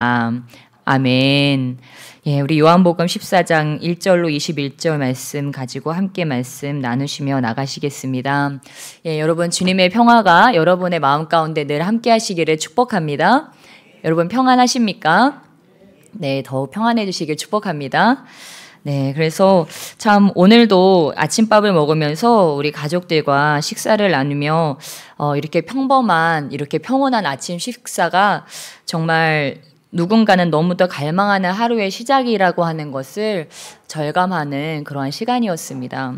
아멘. 예, 우리 요한복음 14장 1절로 21절 말씀 가지고 함께 말씀 나누시며 나가시겠습니다. 예, 여러분 주님의 평화가 여러분의 마음 가운데 늘 함께 하시기를 축복합니다. 여러분 평안하십니까? 네, 더욱 평안해 주시길 축복합니다. 네, 그래서 참 오늘도 아침밥을 먹으면서 우리 가족들과 식사를 나누며 이렇게 평범한, 이렇게 평온한 아침 식사가 정말 누군가는 너무도 갈망하는 하루의 시작이라고 하는 것을 절감하는 그러한 시간이었습니다.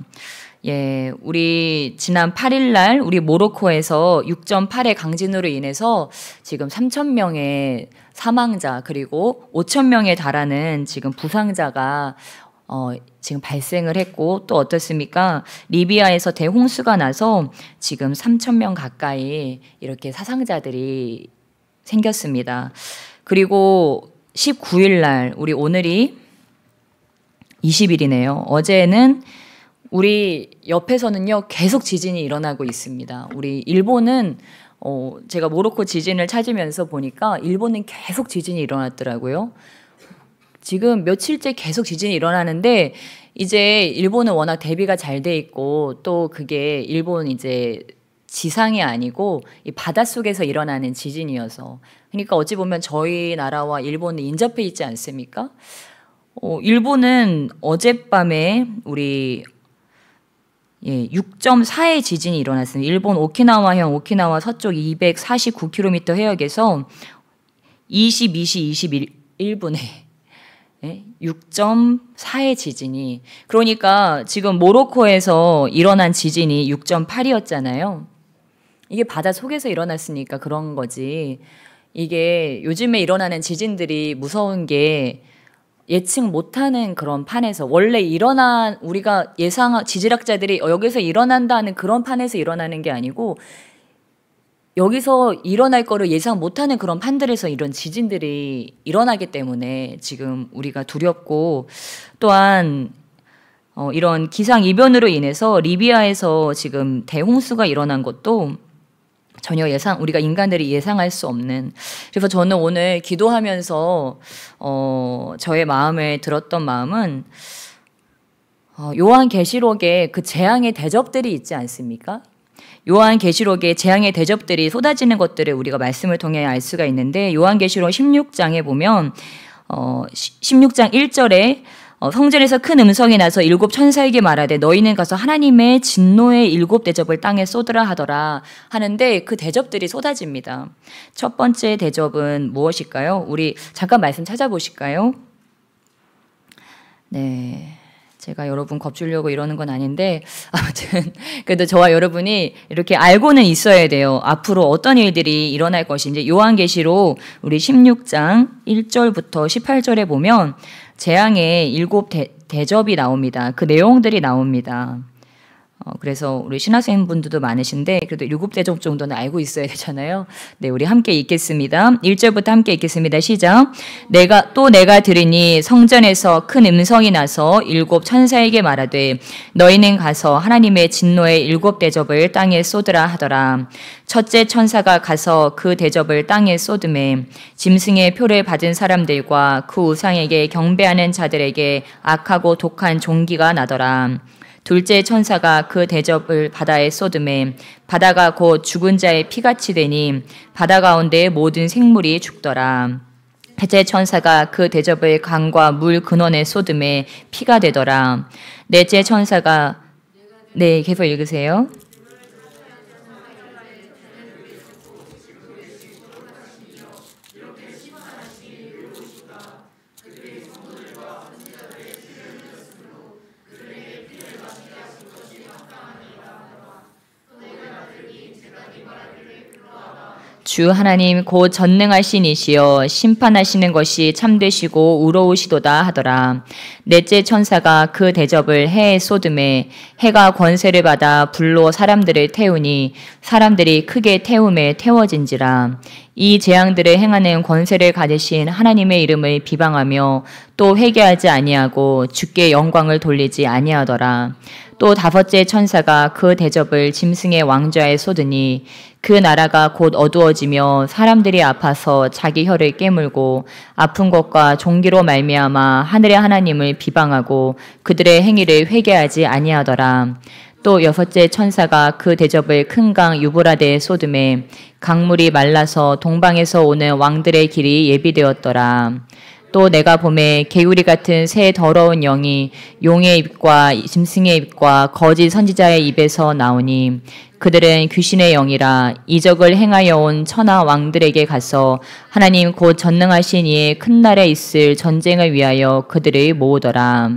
예, 우리 지난 8일 날 우리 모로코에서 6.8의 강진으로 인해서 지금 3,000명의 사망자 그리고 5,000명에 달하는 지금 부상자가 지금 발생을 했고 또 어떻습니까? 리비아에서 대홍수가 나서 지금 3,000명 가까이 이렇게 사상자들이 생겼습니다. 그리고 19일 날 우리 오늘이 20일이네요. 어제는 우리 옆에서는요 계속 지진이 일어나고 있습니다. 우리 일본은 제가 모로코 지진을 찾으면서 보니까 일본은 계속 지진이 일어났더라고요. 지금 며칠째 계속 지진이 일어나는데 이제 일본은 워낙 대비가 잘 돼 있고 또 그게 일본 이제 지상이 아니고 이 바닷속에서 일어나는 지진이어서 그러니까 어찌 보면 저희 나라와 일본은 인접해 있지 않습니까? 일본은 어젯밤에 우리 6.4의 지진이 일어났습니다. 일본 오키나와현 오키나와 서쪽 249km 해역에서 22시 21분에 6.4의 지진이 그러니까 지금 모로코에서 일어난 지진이 6.8이었잖아요. 이게 바다 속에서 일어났으니까 그런 거지. 이게 요즘에 일어나는 지진들이 무서운 게 예측 못하는 그런 판에서 원래 우리가 지질학자들이 여기서 일어난다는 그런 판에서 일어나는 게 아니고 여기서 일어날 거를 예상 못하는 그런 판들에서 이런 지진들이 일어나기 때문에 지금 우리가 두렵고 또한 이런 기상이변으로 인해서 리비아에서 지금 대홍수가 일어난 것도 전혀 우리가 인간들이 예상할 수 없는. 그래서 저는 오늘 기도하면서 저의 마음에 들었던 마음은 요한계시록에 그 재앙의 대접들이 있지 않습니까? 요한계시록에 재앙의 대접들이 쏟아지는 것들을 우리가 말씀을 통해 알 수가 있는데 요한계시록 16장에 보면 16장 1절에 성전에서 큰 음성이 나서 7 천사에게 말하되 너희는 가서 하나님의 진노의 7 대접을 땅에 쏟으라 하더라 하는데 그 대접들이 쏟아집니다. 첫 번째 대접은 무엇일까요? 우리 잠깐 말씀 찾아보실까요? 네. 제가 여러분 겁주려고 이러는 건 아닌데 아무튼 그래도 저와 여러분이 이렇게 알고는 있어야 돼요. 앞으로 어떤 일들이 일어날 것인지. 요한계시록 우리 16장 1절부터 18절에 보면 재앙의 7 대접이 나옵니다. 그 내용들이 나옵니다. 그래서 우리 신학생분들도 많으신데 그래도 7 대접 정도는 알고 있어야 되잖아요. 네, 우리 함께 읽겠습니다. 1절부터 함께 읽겠습니다. 시작. 내가 들으니 성전에서 큰 음성이 나서 7 천사에게 말하되 너희는 가서 하나님의 진노의 7 대접을 땅에 쏟으라 하더라. 첫째 천사가 가서 그 대접을 땅에 쏟음에 짐승의 표를 받은 사람들과 그 우상에게 경배하는 자들에게 악하고 독한 종기가 나더라. 둘째 천사가 그 대접을 바다에 쏟음에 바다가 곧 죽은 자의 피같이 되니 바다 가운데의 모든 생물이 죽더라. 셋째 천사가 그 대접을 강과 물 근원에 쏟음에 피가 되더라. 넷째 천사가 계속 읽으세요. 주 하나님 곧 전능하신 이시여 심판하시는 것이 참되시고 의로우시도다 하더라. 넷째 천사가 그 대접을 해에 쏟음에 해가 권세를 받아 불로 사람들을 태우니 사람들이 크게 태움에 태워진지라. 이 재앙들을 행하는 권세를 가지신 하나님의 이름을 비방하며 또 회개하지 아니하고 주께 영광을 돌리지 아니하더라. 또 다섯째 천사가 그 대접을 짐승의 왕좌에 쏟으니 그 나라가 곧 어두워지며 사람들이 아파서 자기 혀를 깨물고 아픈 것과 종기로 말미암아 하늘의 하나님을 비방하고 그들의 행위를 회개하지 아니하더라. 또 여섯째 천사가 그 대접을 큰 강 유브라데에 쏟음에 강물이 말라서 동방에서 오는 왕들의 길이 예비되었더라. 또 내가 보매 개구리 같은 새 더러운 영이 용의 입과 짐승의 입과 거짓 선지자의 입에서 나오니 그들은 귀신의 영이라 이적을 행하여 온 천하 왕들에게 가서 하나님 곧 전능하신 이의 큰 날에 있을 전쟁을 위하여 그들을 모으더라.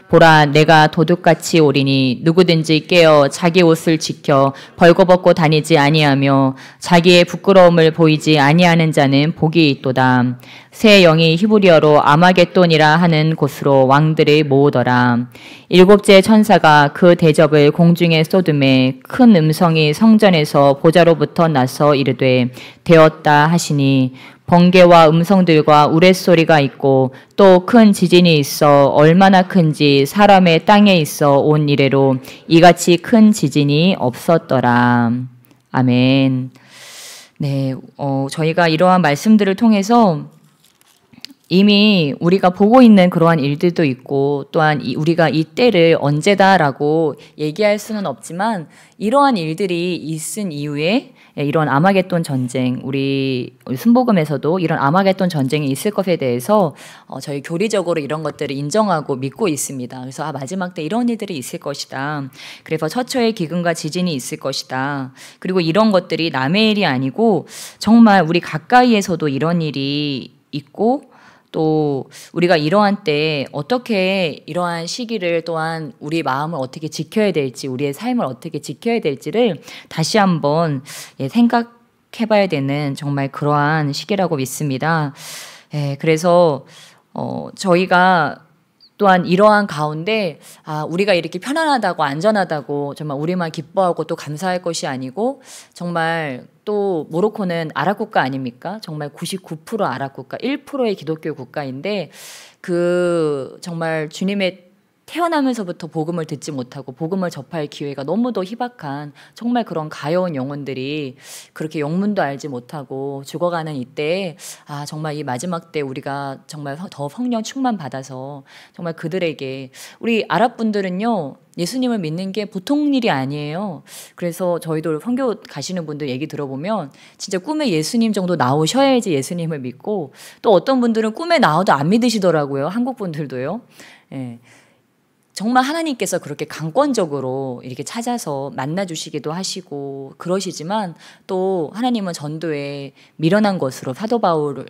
보라, 내가 도둑같이 오리니 누구든지 깨어 자기 옷을 지켜 벌거벗고 다니지 아니하며 자기의 부끄러움을 보이지 아니하는 자는 복이 있도다. 새 영이 히브리어로 아마겟돈이라 하는 곳으로 왕들을 모으더라. 일곱째 천사가 그 대접을 공중에 쏟음에 큰 음성이 성전에서 보좌로부터 나서 이르되 되었다 하시니 번개와 음성들과 우레소리가 있고 또 큰 지진이 있어 얼마나 큰지 사람의 땅에 있어 온 이래로 이같이 큰 지진이 없었더라. 아멘. 네, 저희가 이러한 말씀들을 통해서 이미 우리가 보고 있는 그러한 일들도 있고 또한 우리가 이 때를 언제다라고 얘기할 수는 없지만 이러한 일들이 있은 이후에 이런 아마겟돈 전쟁, 우리 순복음에서도 이런 아마겟돈 전쟁이 있을 것에 대해서 저희 교리적으로 이런 것들을 인정하고 믿고 있습니다. 그래서 마지막 때 이런 일들이 있을 것이다. 그래서 처처의 기근과 지진이 있을 것이다. 그리고 이런 것들이 남의 일이 아니고 정말 우리 가까이에서도 이런 일이 있고 또 우리가 이러한 때 어떻게 이러한 시기를 또한 우리 마음을 어떻게 지켜야 될지 우리의 삶을 어떻게 지켜야 될지를 다시 한번 생각해봐야 되는 정말 그러한 시기라고 믿습니다. 그래서 저희가 또한 이러한 가운데 우리가 이렇게 편안하다고 안전하다고 정말 우리만 기뻐하고 또 감사할 것이 아니고 정말 또 모로코는 아랍 국가 아닙니까? 정말 99% 아랍 국가, 1%의 기독교 국가인데 그 정말 주님의 태어나면서부터 복음을 듣지 못하고 복음을 접할 기회가 너무도 희박한 정말 그런 가여운 영혼들이 그렇게 영문도 알지 못하고 죽어가는 이때에 정말 이 마지막 때 우리가 정말 더 성령 충만 받아서 정말 그들에게 우리 아랍 분들은요 예수님을 믿는 게 보통 일이 아니에요. 그래서 저희도 선교 가시는 분들 얘기 들어보면 진짜 꿈에 예수님 정도 나오셔야지 예수님을 믿고 또 어떤 분들은 꿈에 나와도 안 믿으시더라고요. 한국 분들도요. 정말 하나님께서 그렇게 강권적으로 이렇게 찾아서 만나주시기도 하시고 그러시지만 또 하나님은 전도에 미련한 것으로 사도 바울의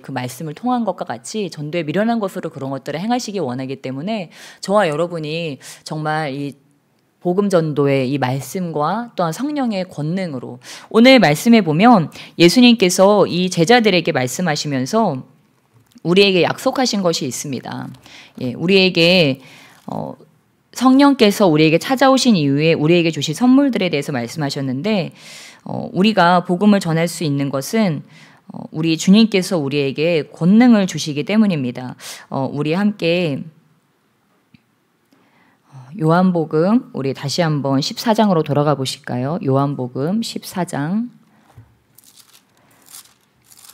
그 말씀을 통한 것과 같이 전도에 미련한 것으로 그런 것들을 행하시기 원하기 때문에 저와 여러분이 정말 이 복음 전도의 이 말씀과 또한 성령의 권능으로 오늘 말씀에 보면 예수님께서 이 제자들에게 말씀하시면서 우리에게 약속하신 것이 있습니다. 우리에게 성령께서 우리에게 찾아오신 이후에 우리에게 주신 선물들에 대해서 말씀하셨는데 우리가 복음을 전할 수 있는 것은 우리 주님께서 우리에게 권능을 주시기 때문입니다. 우리 함께 요한복음 우리 다시 한번 14장으로 돌아가 보실까요? 요한복음 14장.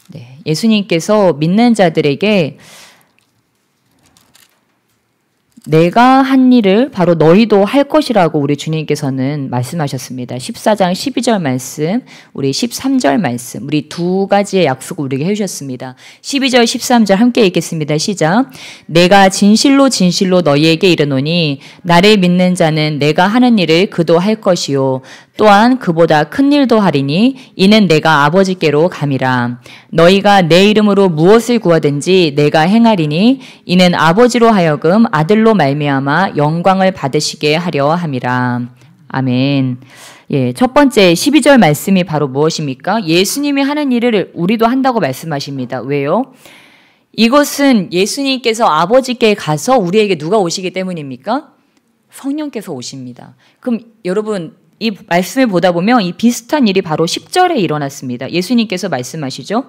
네, 예수님께서 믿는 자들에게 내가 한 일을 바로 너희도 할 것이라고 우리 주님께서는 말씀하셨습니다. 14장 12절 말씀, 우리 13절 말씀, 우리 두 가지의 약속을 우리에게 해주셨습니다. 12절, 13절 함께 읽겠습니다. 시작. 내가 진실로 진실로 너희에게 이르노니 나를 믿는 자는 내가 하는 일을 그도 할 것이요 또한 그보다 큰 일도 하리니 이는 내가 아버지께로 감이라. 너희가 내 이름으로 무엇을 구하든지 내가 행하리니 이는 아버지로 하여금 아들로 말미암아 영광을 받으시게 하려 함이라. 아멘. 첫 번째 12절 말씀이 바로 무엇입니까? 예수님이 하는 일을 우리도 한다고 말씀하십니다. 왜요? 이것은 예수님께서 아버지께 가서 우리에게 누가 오시기 때문입니까? 성령께서 오십니다. 그럼 여러분 이 말씀을 보다 보면 이 비슷한 일이 바로 10절에 일어났습니다. 예수님께서 말씀하시죠.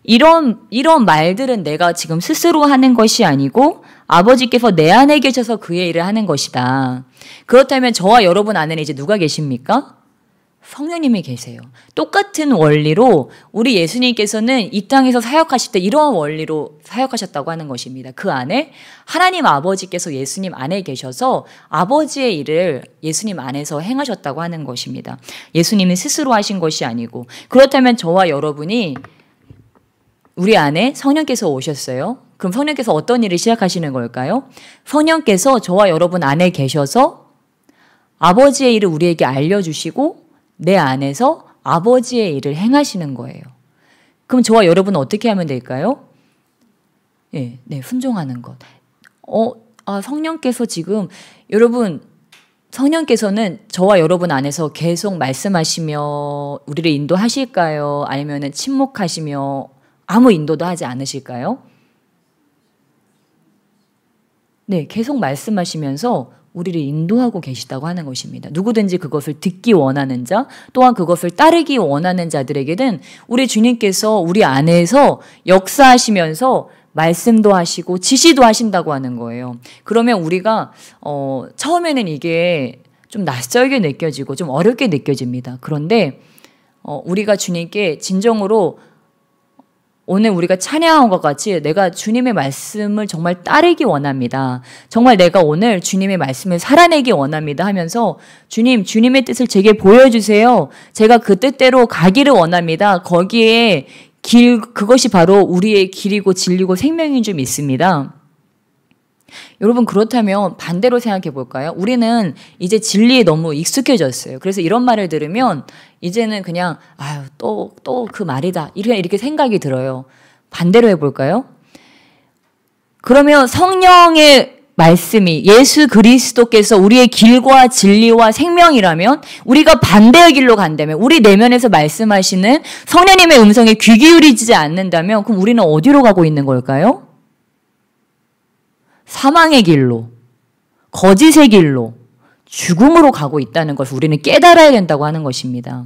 이런 말들은 내가 지금 스스로 하는 것이 아니고 아버지께서 내 안에 계셔서 그의 일을 하는 것이다. 그렇다면 저와 여러분 안에는 이제 누가 계십니까? 성령님이 계세요. 똑같은 원리로 우리 예수님께서는 이 땅에서 사역하실 때 이러한 원리로 사역하셨다고 하는 것입니다. 그 안에 하나님 아버지께서 예수님 안에 계셔서 아버지의 일을 예수님 안에서 행하셨다고 하는 것입니다. 예수님이 스스로 하신 것이 아니고. 그렇다면 저와 여러분이 우리 안에 성령께서 오셨어요. 그럼 성령께서 어떤 일을 시작하시는 걸까요? 성령께서 저와 여러분 안에 계셔서 아버지의 일을 우리에게 알려주시고 내 안에서 아버지의 일을 행하시는 거예요. 그럼 저와 여러분은 어떻게 하면 될까요? 네, 순종하는 것. 성령께서 지금 여러분 성령께서는 저와 여러분 안에서 계속 말씀하시며 우리를 인도하실까요? 아니면 침묵하시며 아무 인도도 하지 않으실까요? 네, 계속 말씀하시면서 우리를 인도하고 계시다고 하는 것입니다. 누구든지 그것을 듣기 원하는 자, 또한 그것을 따르기 원하는 자들에게는 우리 주님께서 우리 안에서 역사하시면서 말씀도 하시고 지시도 하신다고 하는 거예요. 그러면 우리가 처음에는 이게 좀 낯설게 느껴지고 좀 어렵게 느껴집니다. 그런데 우리가 주님께 진정으로 오늘 우리가 찬양한 것 같이 내가 주님의 말씀을 정말 따르기 원합니다. 정말 내가 오늘 주님의 말씀을 살아내기 원합니다 하면서 주님의 뜻을 제게 보여주세요. 제가 그 뜻대로 가기를 원합니다. 거기에 그것이 바로 우리의 길이고 진리고 생명인 줄 믿습니다. 여러분 그렇다면 반대로 생각해 볼까요? 우리는 이제 진리에 너무 익숙해졌어요. 그래서 이런 말을 들으면 이제는 그냥 또 그 말이다 이렇게 생각이 들어요. 반대로 해볼까요? 그러면 성령의 말씀이 예수 그리스도께서 우리의 길과 진리와 생명이라면 우리가 반대의 길로 간다면 우리 내면에서 말씀하시는 성령님의 음성에 귀 기울이지 않는다면 그럼 우리는 어디로 가고 있는 걸까요? 사망의 길로, 거짓의 길로, 죽음으로 가고 있다는 것을 우리는 깨달아야 된다고 하는 것입니다.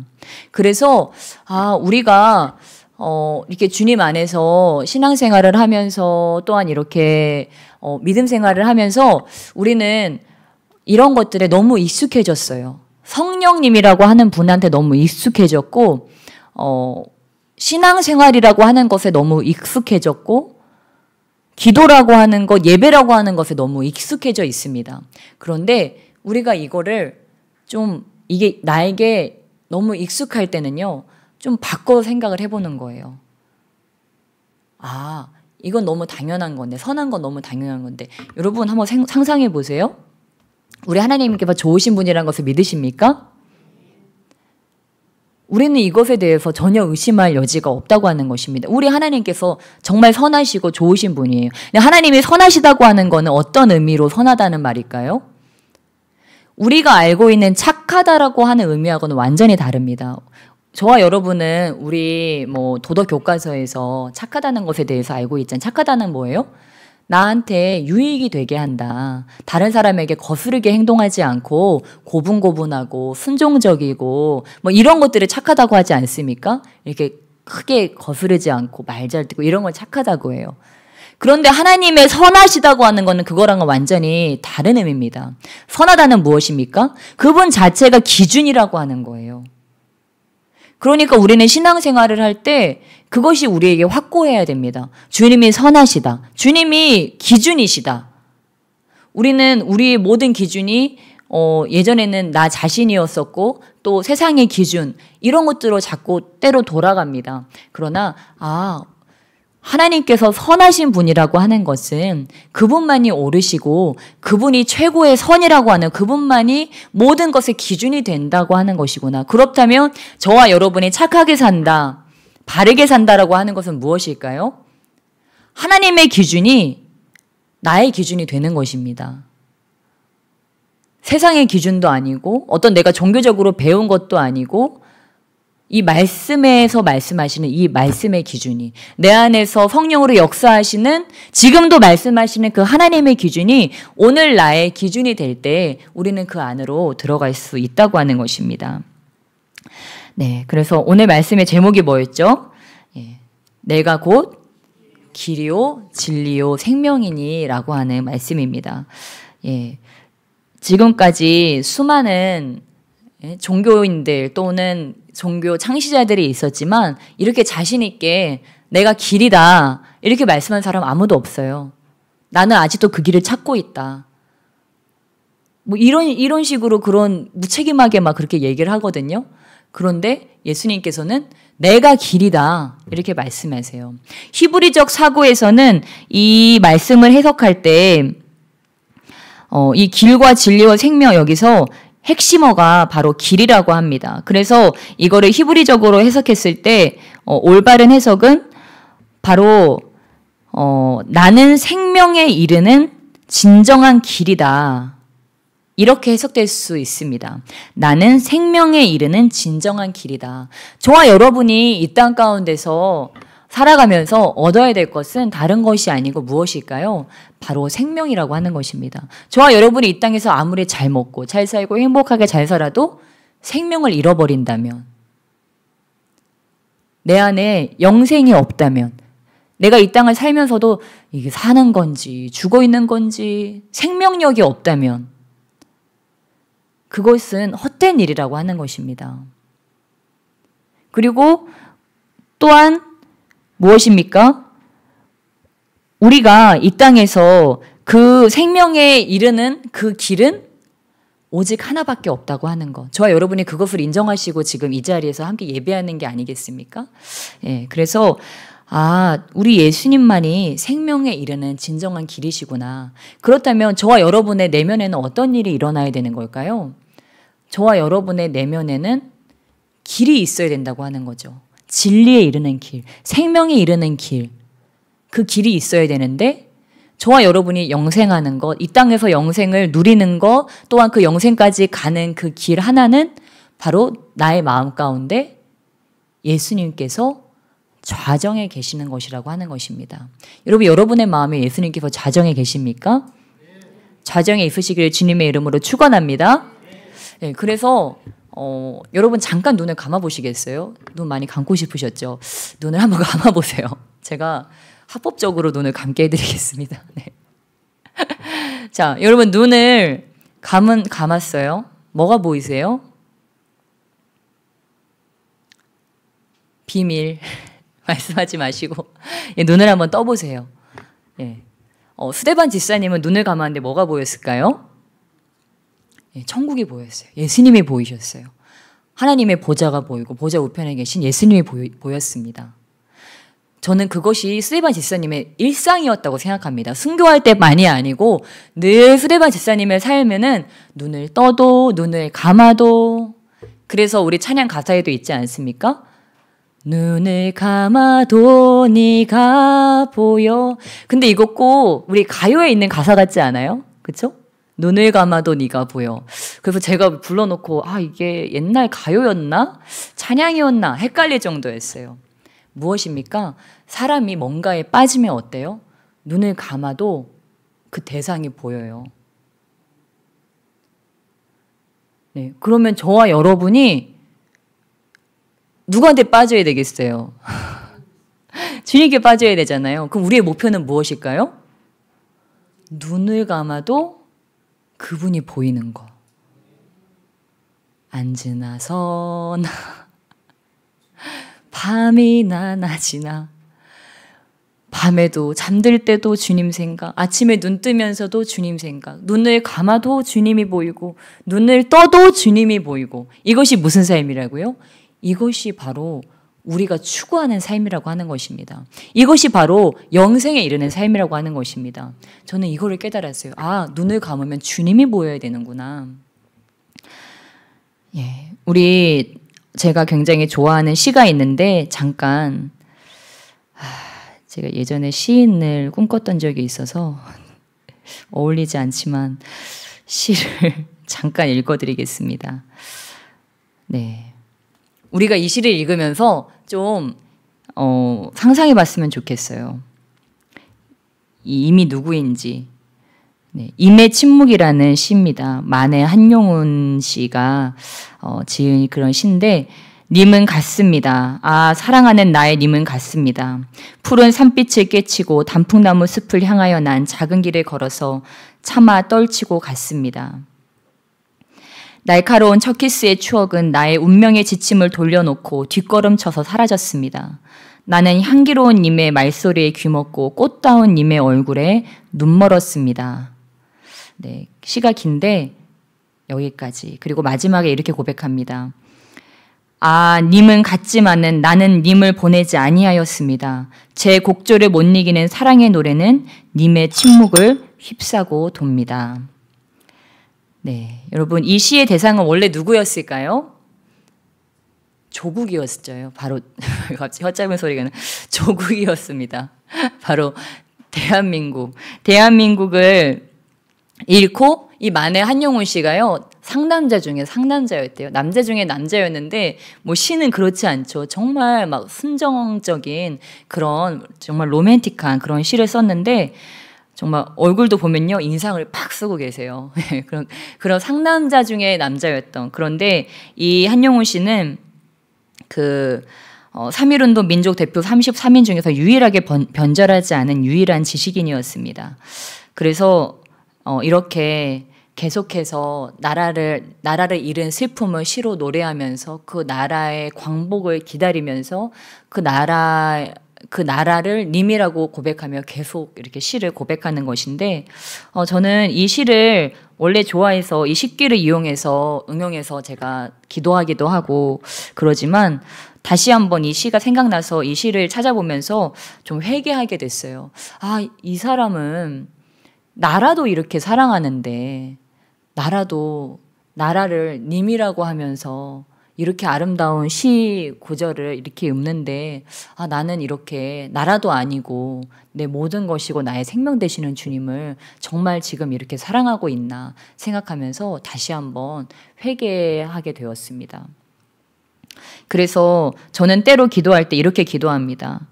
그래서 우리가 이렇게 주님 안에서 신앙생활을 하면서 또한 이렇게 믿음 생활을 하면서 우리는 이런 것들에 너무 익숙해졌어요. 성령님이라고 하는 분한테 너무 익숙해졌고 신앙생활이라고 하는 것에 너무 익숙해졌고 기도라고 하는 것, 예배라고 하는 것에 너무 익숙해져 있습니다. 그런데 우리가 이거를 좀 이게 나에게 너무 익숙할 때는요. 좀 바꿔 생각을 해보는 거예요. 이건 너무 당연한 건데 선한 건 너무 당연한 건데 여러분 한번 상상해 보세요. 우리 하나님께서 좋으신 분이라는 것을 믿으십니까? 우리는 이것에 대해서 전혀 의심할 여지가 없다고 하는 것입니다. 우리 하나님께서 정말 선하시고 좋으신 분이에요. 근데 하나님이 선하시다고 하는 것은 어떤 의미로 선하다는 말일까요? 우리가 알고 있는 착하다라고 하는 의미하고는 완전히 다릅니다. 저와 여러분은 우리 도덕 교과서에서 착하다는 것에 대해서 알고 있잖아요. 착하다는 뭐예요? 나한테 유익이 되게 한다. 다른 사람에게 거스르게 행동하지 않고 고분고분하고 순종적이고 이런 것들을 착하다고 하지 않습니까? 이렇게 크게 거스르지 않고 말 잘 듣고 이런 걸 착하다고 해요. 그런데 하나님의 선하시다고 하는 것은 그거랑은 완전히 다른 의미입니다. 선하다는 무엇입니까? 그분 자체가 기준이라고 하는 거예요. 그러니까 우리는 신앙생활을 할 때 그것이 우리에게 확고해야 됩니다. 주님이 선하시다. 주님이 기준이시다. 우리는 우리의 모든 기준이 예전에는 나 자신이었었고 또 세상의 기준 이런 것들로 자꾸 때로 돌아갑니다. 그러나 하나님께서 선하신 분이라고 하는 것은 그분만이 옳으시고 그분이 최고의 선이라고 하는 그분만이 모든 것의 기준이 된다고 하는 것이구나. 그렇다면 저와 여러분이 착하게 산다, 바르게 산다라고 하는 것은 무엇일까요? 하나님의 기준이 나의 기준이 되는 것입니다. 세상의 기준도 아니고 어떤 내가 종교적으로 배운 것도 아니고 이 말씀에서 말씀하시는 이 말씀의 기준이 내 안에서 성령으로 역사하시는 지금도 말씀하시는 그 하나님의 기준이 오늘 나의 기준이 될 때 우리는 그 안으로 들어갈 수 있다고 하는 것입니다. 네, 그래서 오늘 말씀의 제목이 뭐였죠? 내가 곧 길이요 진리요 생명이니라고 하는 말씀입니다. 지금까지 수많은 종교인들 또는 종교 창시자들이 있었지만 이렇게 자신 있게 내가 길이다 이렇게 말씀한 사람 아무도 없어요. 나는 아직도 그 길을 찾고 있다. 뭐 이런 식으로 그런 무책임하게 막 그렇게 얘기를 하거든요. 그런데 예수님께서는 내가 길이다 이렇게 말씀하세요. 히브리적 사고에서는 이 말씀을 해석할 때 이 길과 진리와 생명 여기서 핵심어가 바로 길이라고 합니다. 그래서 이거를 히브리적으로 해석했을 때 올바른 해석은 바로 나는 생명에 이르는 진정한 길이다. 이렇게 해석될 수 있습니다. 나는 생명에 이르는 진정한 길이다. 저와 여러분이 이 땅 가운데서 살아가면서 얻어야 될 것은 다른 것이 아니고 무엇일까요? 바로 생명이라고 하는 것입니다. 저와 여러분이 이 땅에서 아무리 잘 먹고 잘 살고 행복하게 잘 살아도 생명을 잃어버린다면, 내 안에 영생이 없다면, 내가 이 땅을 살면서도 이게 사는 건지 죽어 있는 건지 생명력이 없다면 그것은 헛된 일이라고 하는 것입니다. 그리고 또한 무엇입니까? 우리가 이 땅에서 그 생명에 이르는 그 길은 오직 하나밖에 없다고 하는 것. 저와 여러분이 그것을 인정하시고 지금 이 자리에서 함께 예배하는 게 아니겠습니까? 예, 그래서 우리 예수님만이 생명에 이르는 진정한 길이시구나. 그렇다면 저와 여러분의 내면에는 어떤 일이 일어나야 되는 걸까요? 저와 여러분의 내면에는 길이 있어야 된다고 하는 거죠. 진리에 이르는 길, 생명에 이르는 길, 그 길이 있어야 되는데 저와 여러분이 영생하는 것, 이 땅에서 영생을 누리는 것, 또한 그 영생까지 가는 그 길 하나는 바로 나의 마음 가운데 예수님께서 좌정에 계시는 것이라고 하는 것입니다. 여러분, 여러분의 마음에 예수님께서 좌정에 계십니까? 좌정에 있으시기를 주님의 이름으로 축원합니다. 네, 그래서 여러분 잠깐 눈을 감아보시겠어요? 눈 많이 감고 싶으셨죠? 눈을 한번 감아보세요. 제가 합법적으로 눈을 감게 해드리겠습니다. 네. 자, 여러분 눈을 감았어요. 뭐가 보이세요? 비밀. 말씀하지 마시고 눈을 한번 떠보세요. 예. 스데반 집사님은 눈을 감았는데 뭐가 보였을까요? 예, 천국이 보였어요. 예수님이 보이셨어요. 하나님의 보좌가 보이고 보좌 우편에 계신 예수님이 보였습니다. 저는 그것이 스데반 집사님의 일상이었다고 생각합니다. 순교할 때만이 아니고 늘 스데반 집사님의 삶에는 눈을 떠도 눈을 감아도, 그래서 우리 찬양 가사에도 있지 않습니까? 눈을 감아도 네가 보여. 근데 이거 꼭 우리 가요에 있는 가사 같지 않아요? 그렇죠? 눈을 감아도 네가 보여. 그래서 제가 불러놓고 이게 옛날 가요였나? 찬양이었나? 헷갈릴 정도였어요. 무엇입니까? 사람이 뭔가에 빠지면 어때요? 눈을 감아도 그 대상이 보여요. 네, 그러면 저와 여러분이 누구한테 빠져야 되겠어요? 주님께 빠져야 되잖아요. 그럼 우리의 목표는 무엇일까요? 눈을 감아도 그분이 보이는 거. 앉으나 서나 밤이나 낮이나, 밤에도 잠들 때도 주님 생각, 아침에 눈 뜨면서도 주님 생각, 눈을 감아도 주님이 보이고 눈을 떠도 주님이 보이고, 이것이 무슨 삶이라고요? 이것이 바로 우리가 추구하는 삶이라고 하는 것입니다. 이것이 바로 영생에 이르는 삶이라고 하는 것입니다. 저는 이거를 깨달았어요. 눈을 감으면 주님이 보여야 되는구나. 예, 제가 굉장히 좋아하는 시가 있는데 잠깐, 제가 예전에 시인을 꿈꿨던 적이 있어서 어울리지 않지만 시를 잠깐 읽어드리겠습니다. 네, 우리가 이 시를 읽으면서 좀 상상해 봤으면 좋겠어요. 이 임이 누구인지. 네, 임의 침묵이라는 시입니다. 만해 한용운 씨가 지은 그런 시인데, 님은 같습니다. 사랑하는 나의 님은 같습니다. 푸른 산빛을 깨치고 단풍나무 숲을 향하여 난 작은 길을 걸어서 차마 떨치고 갔습니다. 날카로운 첫 키스의 추억은 나의 운명의 지침을 돌려놓고 뒷걸음쳐서 사라졌습니다. 나는 향기로운 님의 말소리에 귀먹고 꽃다운 님의 얼굴에 눈멀었습니다. 네, 시가 긴데 여기까지. 그리고 마지막에 이렇게 고백합니다. 아, 님은 같지만은 나는 님을 보내지 아니하였습니다. 제 곡조를 못 이기는 사랑의 노래는 님의 침묵을 휩싸고 돕니다. 네, 여러분 이 시의 대상은 원래 누구였을까요? 조국이었죠. 바로 갑자기 헛짧은 소리가 나. 조국이었습니다. 바로 대한민국. 대한민국을 잃고 이 만해 한용운 씨가요. 상남자 중에 상남자였대요. 남자 중에 남자였는데 뭐 시는 그렇지 않죠. 정말 막 순정적인 그런 정말 로맨틱한 그런 시를 썼는데 정말 얼굴도 보면요. 인상을 팍 쓰고 계세요. 그런 상남자 중에 남자였던. 그런데 이 한용운 씨는 그 3.1운동 민족 대표 33인 중에서 유일하게 변절하지 않은 유일한 지식인이었습니다. 그래서 이렇게 계속해서 나라를 잃은 슬픔을 시로 노래하면서 그 나라의 광복을 기다리면서 그 나라를 님이라고 고백하며 계속 이렇게 시를 고백하는 것인데 저는 이 시를 원래 좋아해서 이 식기를 응용해서 제가 기도하기도 하고 그러지만 다시 한번 이 시가 생각나서 이 시를 찾아보면서 좀 회개하게 됐어요. 아, 이 사람은 나라도 이렇게 사랑하는데 나라를 님이라고 하면서 이렇게 아름다운 시 구절을 이렇게 읊는데 아, 나는 이렇게 나라도 아니고 내 모든 것이고 나의 생명 되시는 주님을 정말 지금 이렇게 사랑하고 있나 생각하면서 다시 한번 회개하게 되었습니다. 그래서 저는 때로 기도할 때 이렇게 기도합니다.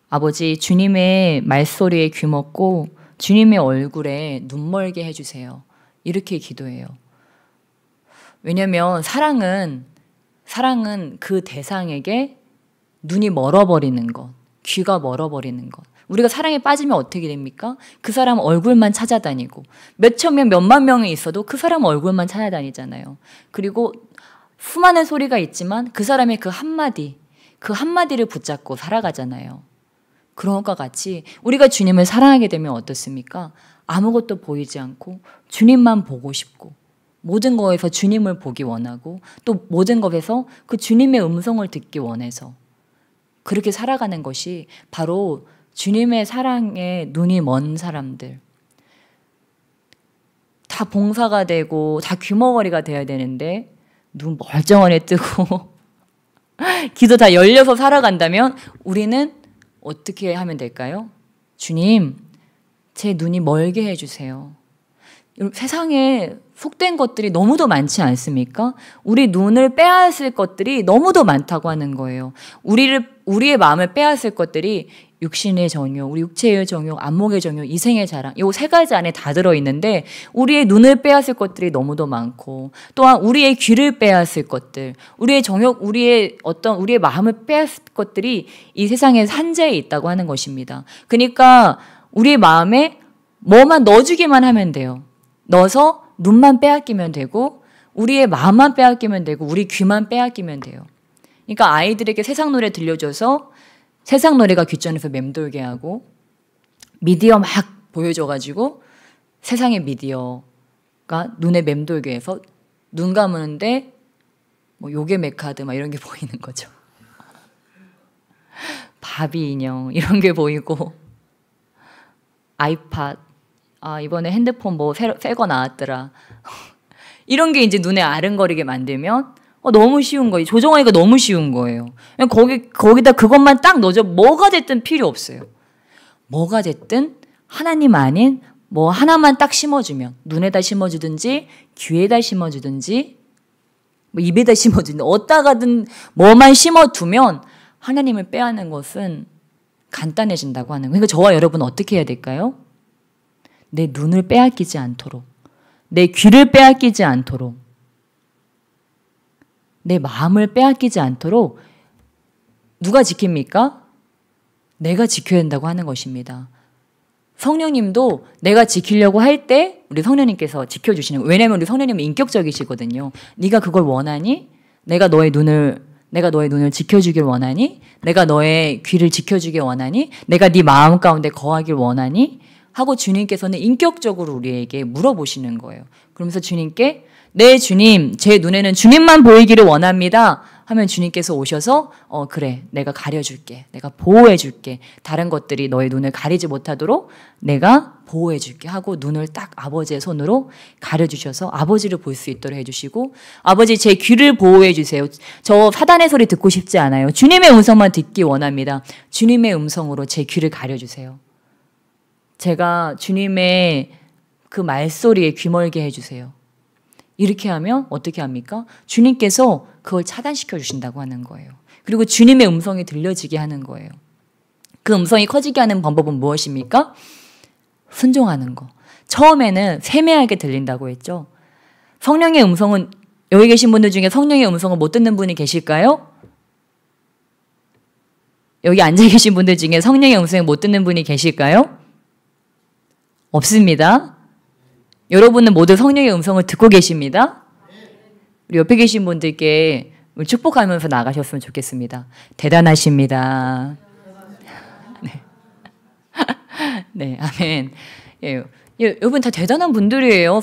아버지, 주님의 말소리에 귀먹고 주님의 얼굴에 눈멀게 해주세요. 이렇게 기도해요. 왜냐하면 사랑은 그 대상에게 눈이 멀어버리는 것, 귀가 멀어버리는 것. 우리가 사랑에 빠지면 어떻게 됩니까? 그 사람 얼굴만 찾아다니고 몇천 명, 몇만 명이 있어도 그 사람 얼굴만 찾아다니잖아요. 그리고 수많은 소리가 있지만 그 사람의 그 한마디를 붙잡고 살아가잖아요. 그런 것과 같이 우리가 주님을 사랑하게 되면 어떻습니까? 아무것도 보이지 않고 주님만 보고 싶고 모든 것에서 주님을 보기 원하고 또 모든 것에서 그 주님의 음성을 듣기 원해서 그렇게 살아가는 것이 바로 주님의 사랑에 눈이 먼 사람들, 다 봉사가 되고 다 귀머거리가 돼야 되는데 눈 멀쩡하게 뜨고 귀도 다 열려서 살아간다면 우리는 어떻게 하면 될까요? 주님, 제 눈이 멀게 해주세요. 세상에 속된 것들이 너무도 많지 않습니까? 우리 눈을 빼앗을 것들이 너무도 많다고 하는 거예요. 우리의 마음을 빼앗을 것들이 육신의 정욕, 우리 육체의 정욕, 안목의 정욕, 이생의 자랑, 이 세 가지 안에 다 들어있는데 우리의 눈을 빼앗을 것들이 너무도 많고 또한 우리의 귀를 빼앗을 것들, 우리의 정욕, 우리의 마음을 빼앗을 것들이 이 세상에 산재에 있다고 하는 것입니다. 그러니까 우리의 마음에 뭐만 넣어주기만 하면 돼요. 넣어서 눈만 빼앗기면 되고 우리의 마음만 빼앗기면 되고 우리 귀만 빼앗기면 돼요. 그러니까 아이들에게 세상 노래 들려줘서 세상 노래가 귓전에서 맴돌게 하고 미디어 막 보여줘가지고 세상의 미디어가 눈에 맴돌게 해서 눈 감으는데 뭐 요괴 메카드 막 이런 게 보이는 거죠. 바비 인형 이런 게 보이고 아이팟 이번에 핸드폰 뭐 새 거 나왔더라. 이런 게 이제 눈에 아른거리게 만들면 너무 쉬운 거예요. 조정하기가 너무 쉬운 거예요. 거기다 그것만 딱 넣어줘. 뭐가 됐든 필요 없어요. 뭐가 됐든 하나님 아닌 뭐 하나만 딱 심어주면 눈에다 심어주든지 귀에다 심어주든지 뭐 입에다 심어주든지 어디다가든 뭐만 심어두면 하나님을 빼앗는 것은 간단해진다고 하는 거예요. 그러니까 저와 여러분은 어떻게 해야 될까요? 내 눈을 빼앗기지 않도록, 내 귀를 빼앗기지 않도록, 내 마음을 빼앗기지 않도록 누가 지킵니까? 내가 지켜야 된다고 하는 것입니다. 성령님도 내가 지키려고 할 때 우리 성령님께서 지켜주시는 거예요. 왜냐하면 우리 성령님은 인격적이시거든요. 네가 그걸 원하니? 내가 너의 눈을 지켜주길 원하니? 내가 너의 귀를 지켜주길 원하니? 내가 네 마음 가운데 거하길 원하니? 하고 주님께서는 인격적으로 우리에게 물어보시는 거예요. 그러면서 주님께 네 주님, 제 눈에는 주님만 보이기를 원합니다 하면 주님께서 오셔서 그래, 내가 가려줄게, 내가 보호해줄게, 다른 것들이 너의 눈을 가리지 못하도록 내가 보호해줄게 하고 눈을 딱 아버지의 손으로 가려주셔서 아버지를 볼 수 있도록 해주시고, 아버지 제 귀를 보호해주세요. 저 사단의 소리 듣고 싶지 않아요. 주님의 음성만 듣기 원합니다. 주님의 음성으로 제 귀를 가려주세요. 제가 주님의 그 말소리에 귀멀게 해주세요. 이렇게 하면 어떻게 합니까? 주님께서 그걸 차단시켜 주신다고 하는 거예요. 그리고 주님의 음성이 들려지게 하는 거예요. 그 음성이 커지게 하는 방법은 무엇입니까? 순종하는 거. 처음에는 세미하게 들린다고 했죠. 성령의 음성은, 여기 계신 분들 중에 성령의 음성을 못 듣는 분이 계실까요? 여기 앉아 계신 분들 중에 성령의 음성을 못 듣는 분이 계실까요? 없습니다. 여러분은 모두 성령의 음성을 듣고 계십니다. 우리 옆에 계신 분들께 축복하면서 나가셨으면 좋겠습니다. 대단하십니다. 네, 네, 아멘. 예, 여러분 다 대단한 분들이에요.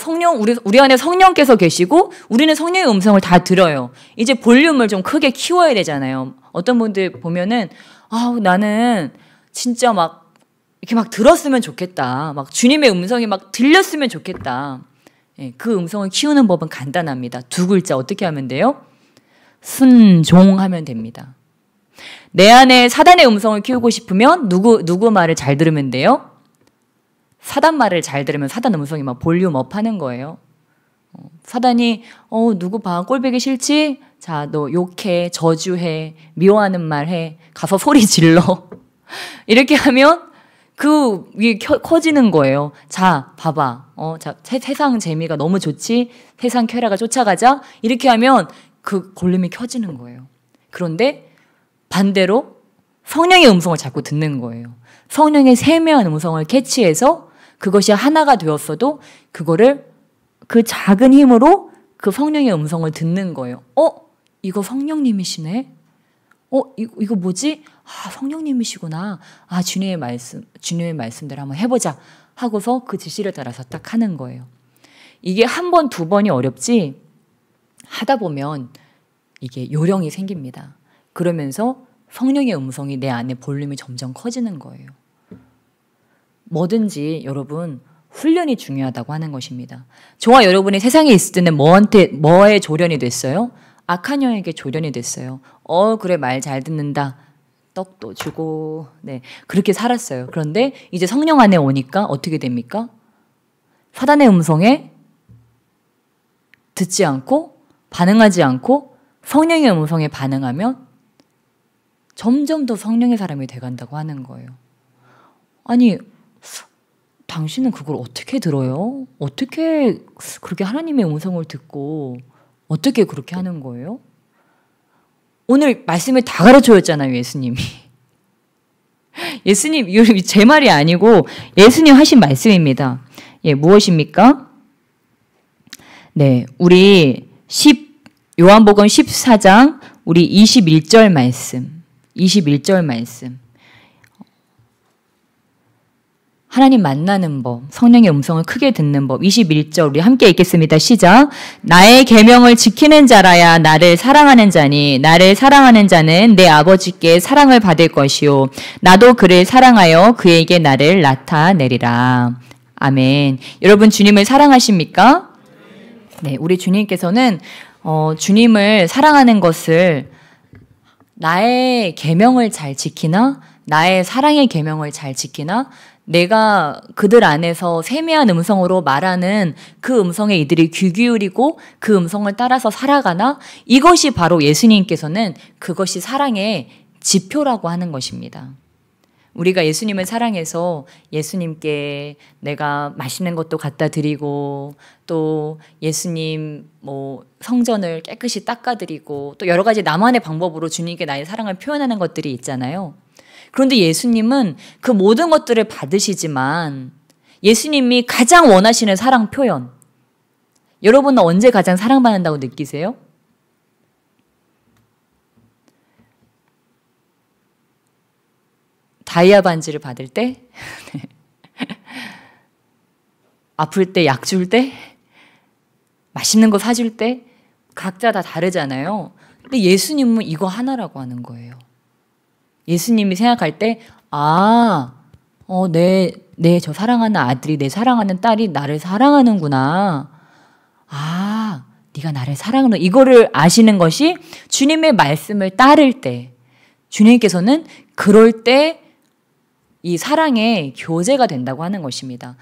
우리 안에 성령께서 계시고 우리는 성령의 음성을 다 들어요. 이제 볼륨을 좀 크게 키워야 되잖아요. 어떤 분들 보면은 나는 진짜 이렇게 들었으면 좋겠다. 주님의 음성이 들렸으면 좋겠다. 예, 그 음성을 키우는 법은 간단합니다. 2글자 어떻게 하면 돼요? 순종하면 됩니다. 내 안에 사단의 음성을 키우고 싶으면 누구 말을 잘 들으면 돼요? 사단 말을 잘 들으면 사단 음성이 볼륨업 하는 거예요. 사단이 누구 봐 꼴보기 싫지? 자, 너 욕해, 저주해, 미워하는 말 해, 가서 소리 질러. 이렇게 하면 위에 커지는 거예요. 자, 봐봐. 자, 세상 재미가 너무 좋지? 세상 쾌락을 쫓아가자? 이렇게 하면 그 볼륨이 켜지는 거예요. 그런데 반대로 성령의 음성을 자꾸 듣는 거예요. 성령의 세미한 음성을 캐치해서 그것이 하나가 되었어도 그거를 그 작은 힘으로 그 성령의 음성을 듣는 거예요. 이거 성령님이시네? 이거 뭐지? 성령님이시구나. 주님의 말씀대로 한번 해보자. 하고서 그 지시를 따라서 딱 하는 거예요. 이게 1번, 2번이 어렵지, 하다 보면 이게 요령이 생깁니다. 그러면서 성령의 음성이 내 안에 볼륨이 점점 커지는 거예요. 뭐든지 여러분, 훈련이 중요하다고 하는 것입니다. 저와 여러분이 세상에 있을 때는 뭐에 조련이 됐어요? 악한 영에게 조련이 됐어요. 그래, 말 잘 듣는다. 떡도 주고, 네, 그렇게 살았어요. 그런데 이제 성령 안에 오니까 어떻게 됩니까? 사단의 음성에 듣지 않고 반응하지 않고 성령의 음성에 반응하면 점점 더 성령의 사람이 돼간다고 하는 거예요. 아니, 당신은 그걸 어떻게 들어요? 어떻게 그렇게 하나님의 음성을 듣고 어떻게 그렇게 하는 거예요? 오늘 말씀을 다 가르쳐줬잖아요, 예수님이. 예수님, 제 말이 아니고 예수님 하신 말씀입니다. 예, 무엇입니까? 네, 우리 요한복음 14장 우리 21절 말씀. 21절 말씀. 하나님 만나는 법, 성령의 음성을 크게 듣는 법. 21절 우리 함께 읽겠습니다. 시작. 나의 계명을 지키는 자라야 나를 사랑하는 자니 나를 사랑하는 자는 내 아버지께 사랑을 받을 것이요 나도 그를 사랑하여 그에게 나를 나타내리라. 아멘. 여러분 주님을 사랑하십니까? 네, 우리 주님께서는 주님을 사랑하는 것을 나의 계명을 잘 지키나 나의 사랑의 계명을 잘 지키나 내가 그들 안에서 세미한 음성으로 말하는 그 음성에 이들이 귀 기울이고 그 음성을 따라서 살아가나? 이것이 바로 예수님께서는 그것이 사랑의 지표라고 하는 것입니다. 우리가 예수님을 사랑해서 예수님께 내가 맛있는 것도 갖다 드리고 또 예수님 성전을 깨끗이 닦아드리고 또 여러 가지 나만의 방법으로 주님께 나의 사랑을 표현하는 것들이 있잖아요. 그런데 예수님은 그 모든 것들을 받으시지만 예수님이 가장 원하시는 사랑 표현. 여러분은 언제 가장 사랑받는다고 느끼세요? 다이아 반지를 받을 때? 아플 때, 약 줄 때? 맛있는 거 사줄 때? 각자 다 다르잖아요. 근데 예수님은 이거 하나라고 하는 거예요. 예수님이 생각할 때, 저 사랑하는 아들이, 내 사랑하는 딸이 나를 사랑하는구나. 네가 나를 사랑하는, 이거를 아시는 것이 주님의 말씀을 따를 때, 주님께서는 그럴 때 이 사랑의 교제가 된다고 하는 것입니다.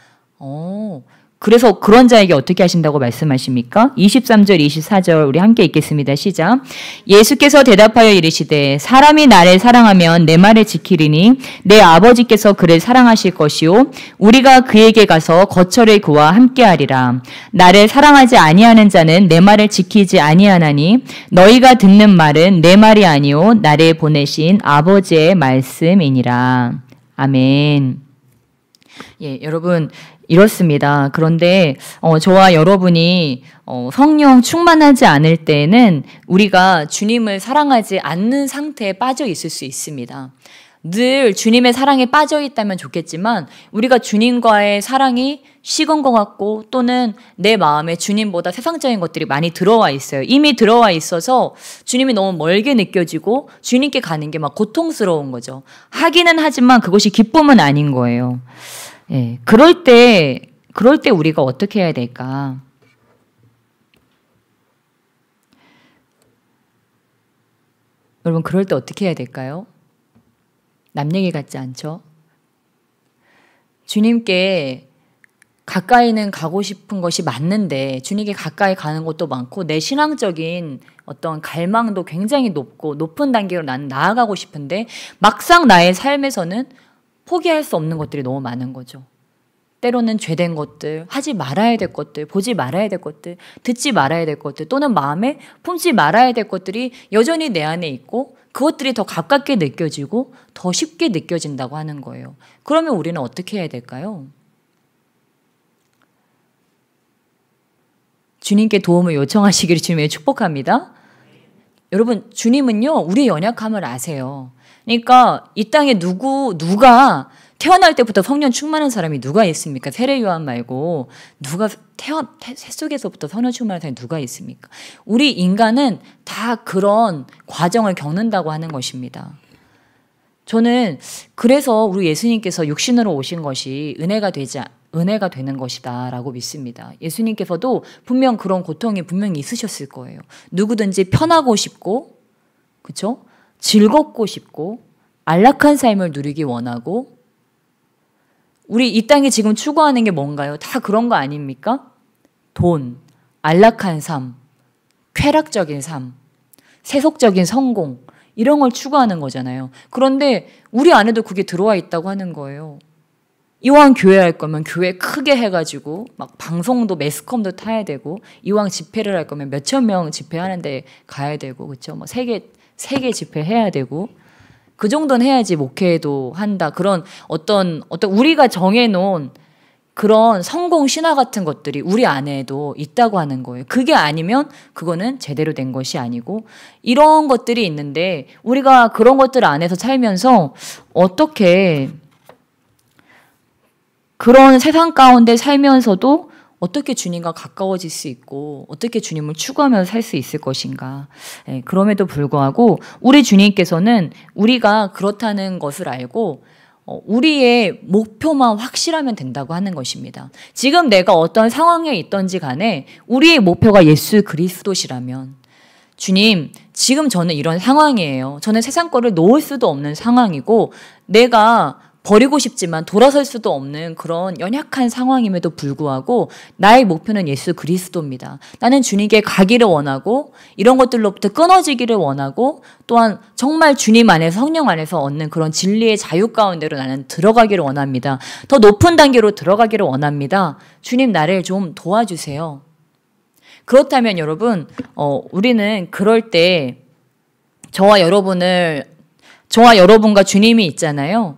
그래서 그런 자에게 어떻게 하신다고 말씀하십니까? 23절, 24절 우리 함께 읽겠습니다. 시작. 예수께서 대답하여 이르시되 사람이 나를 사랑하면 내 말을 지키리니 내 아버지께서 그를 사랑하실 것이요 우리가 그에게 가서 거처를 그와 함께하리라. 나를 사랑하지 아니하는 자는 내 말을 지키지 아니하나니 너희가 듣는 말은 내 말이 아니요 나를 보내신 아버지의 말씀이니라. 아멘. 예, 여러분 이렇습니다. 그런데 저와 여러분이 성령 충만하지 않을 때는 우리가 주님을 사랑하지 않는 상태에 빠져 있을 수 있습니다. 늘 주님의 사랑에 빠져 있다면 좋겠지만 우리가 주님과의 사랑이 식은 것 같고 또는 내 마음에 주님보다 세상적인 것들이 많이 들어와 있어요. 이미 들어와 있어서 주님이 너무 멀게 느껴지고 주님께 가는 게 막 고통스러운 거죠. 하기는 하지만 그것이 기쁨은 아닌 거예요. 예, 그럴 때 우리가 어떻게 해야 될까? 여러분, 그럴 때 어떻게 해야 될까요? 남 얘기 같지 않죠? 주님께 가까이는 가고 싶은 것이 맞는데 주님께 가까이 가는 것도 많고 내 신앙적인 어떤 갈망도 굉장히 높고 높은 단계로 나는 나아가고 싶은데 막상 나의 삶에서는 포기할 수 없는 것들이 너무 많은 거죠. 때로는 죄된 것들, 하지 말아야 될 것들, 보지 말아야 될 것들, 듣지 말아야 될 것들 또는 마음에 품지 말아야 될 것들이 여전히 내 안에 있고 그것들이 더 가깝게 느껴지고 더 쉽게 느껴진다고 하는 거예요. 그러면 우리는 어떻게 해야 될까요? 주님께 도움을 요청하시기를 주님의 축복합니다. 여러분, 주님은요, 우리의 연약함을 아세요. 그러니까 이 땅에 누가 태어날 때부터 성령 충만한 사람이 누가 있습니까? 세례 요한 말고 누가 뱃속에서부터 성령 충만한 사람이 누가 있습니까? 우리 인간은 다 그런 과정을 겪는다고 하는 것입니다. 저는 그래서 우리 예수님께서 육신으로 오신 것이 은혜가 되는 것이다라고 믿습니다. 예수님께서도 분명 그런 고통이 분명히 있으셨을 거예요. 누구든지 편하고 싶고, 그렇죠? 즐겁고 싶고, 안락한 삶을 누리기 원하고, 우리 이 땅에 지금 추구하는 게 뭔가요? 다 그런 거 아닙니까? 돈, 안락한 삶, 쾌락적인 삶, 세속적인 성공, 이런 걸 추구하는 거잖아요. 그런데 우리 안에도 그게 들어와 있다고 하는 거예요. 이왕 교회 할 거면 교회 크게 해가지고 막 방송도 매스컴도 타야 되고 이왕 집회를 할 거면 몇천 명 집회하는데 가야 되고 그렇죠? 뭐 세계 집회 해야 되고 그 정도는 해야지 목회도 한다. 그런 어떤 우리가 정해놓은 그런 성공 신화 같은 것들이 우리 안에도 있다고 하는 거예요. 그게 아니면 그거는 제대로 된 것이 아니고 이런 것들이 있는데 우리가 그런 것들 안에서 살면서 어떻게 그런 세상 가운데 살면서도 어떻게 주님과 가까워질 수 있고 어떻게 주님을 추구하면서 살 수 있을 것인가. 네, 그럼에도 불구하고 우리 주님께서는 우리가 그렇다는 것을 알고 우리의 목표만 확실하면 된다고 하는 것입니다. 지금 내가 어떤 상황에 있든지 간에 우리의 목표가 예수 그리스도시라면 주님, 지금 저는 이런 상황이에요. 저는 세상 거를 놓을 수도 없는 상황이고 내가 버리고 싶지만 돌아설 수도 없는 그런 연약한 상황임에도 불구하고 나의 목표는 예수 그리스도입니다. 나는 주님께 가기를 원하고 이런 것들로부터 끊어지기를 원하고 또한 정말 주님 안에서 성령 안에서 얻는 그런 진리의 자유 가운데로 나는 들어가기를 원합니다. 더 높은 단계로 들어가기를 원합니다. 주님 나를 좀 도와주세요. 그렇다면 여러분 우리는 그럴 때 저와 여러분을 저와 여러분과 주님이 있잖아요.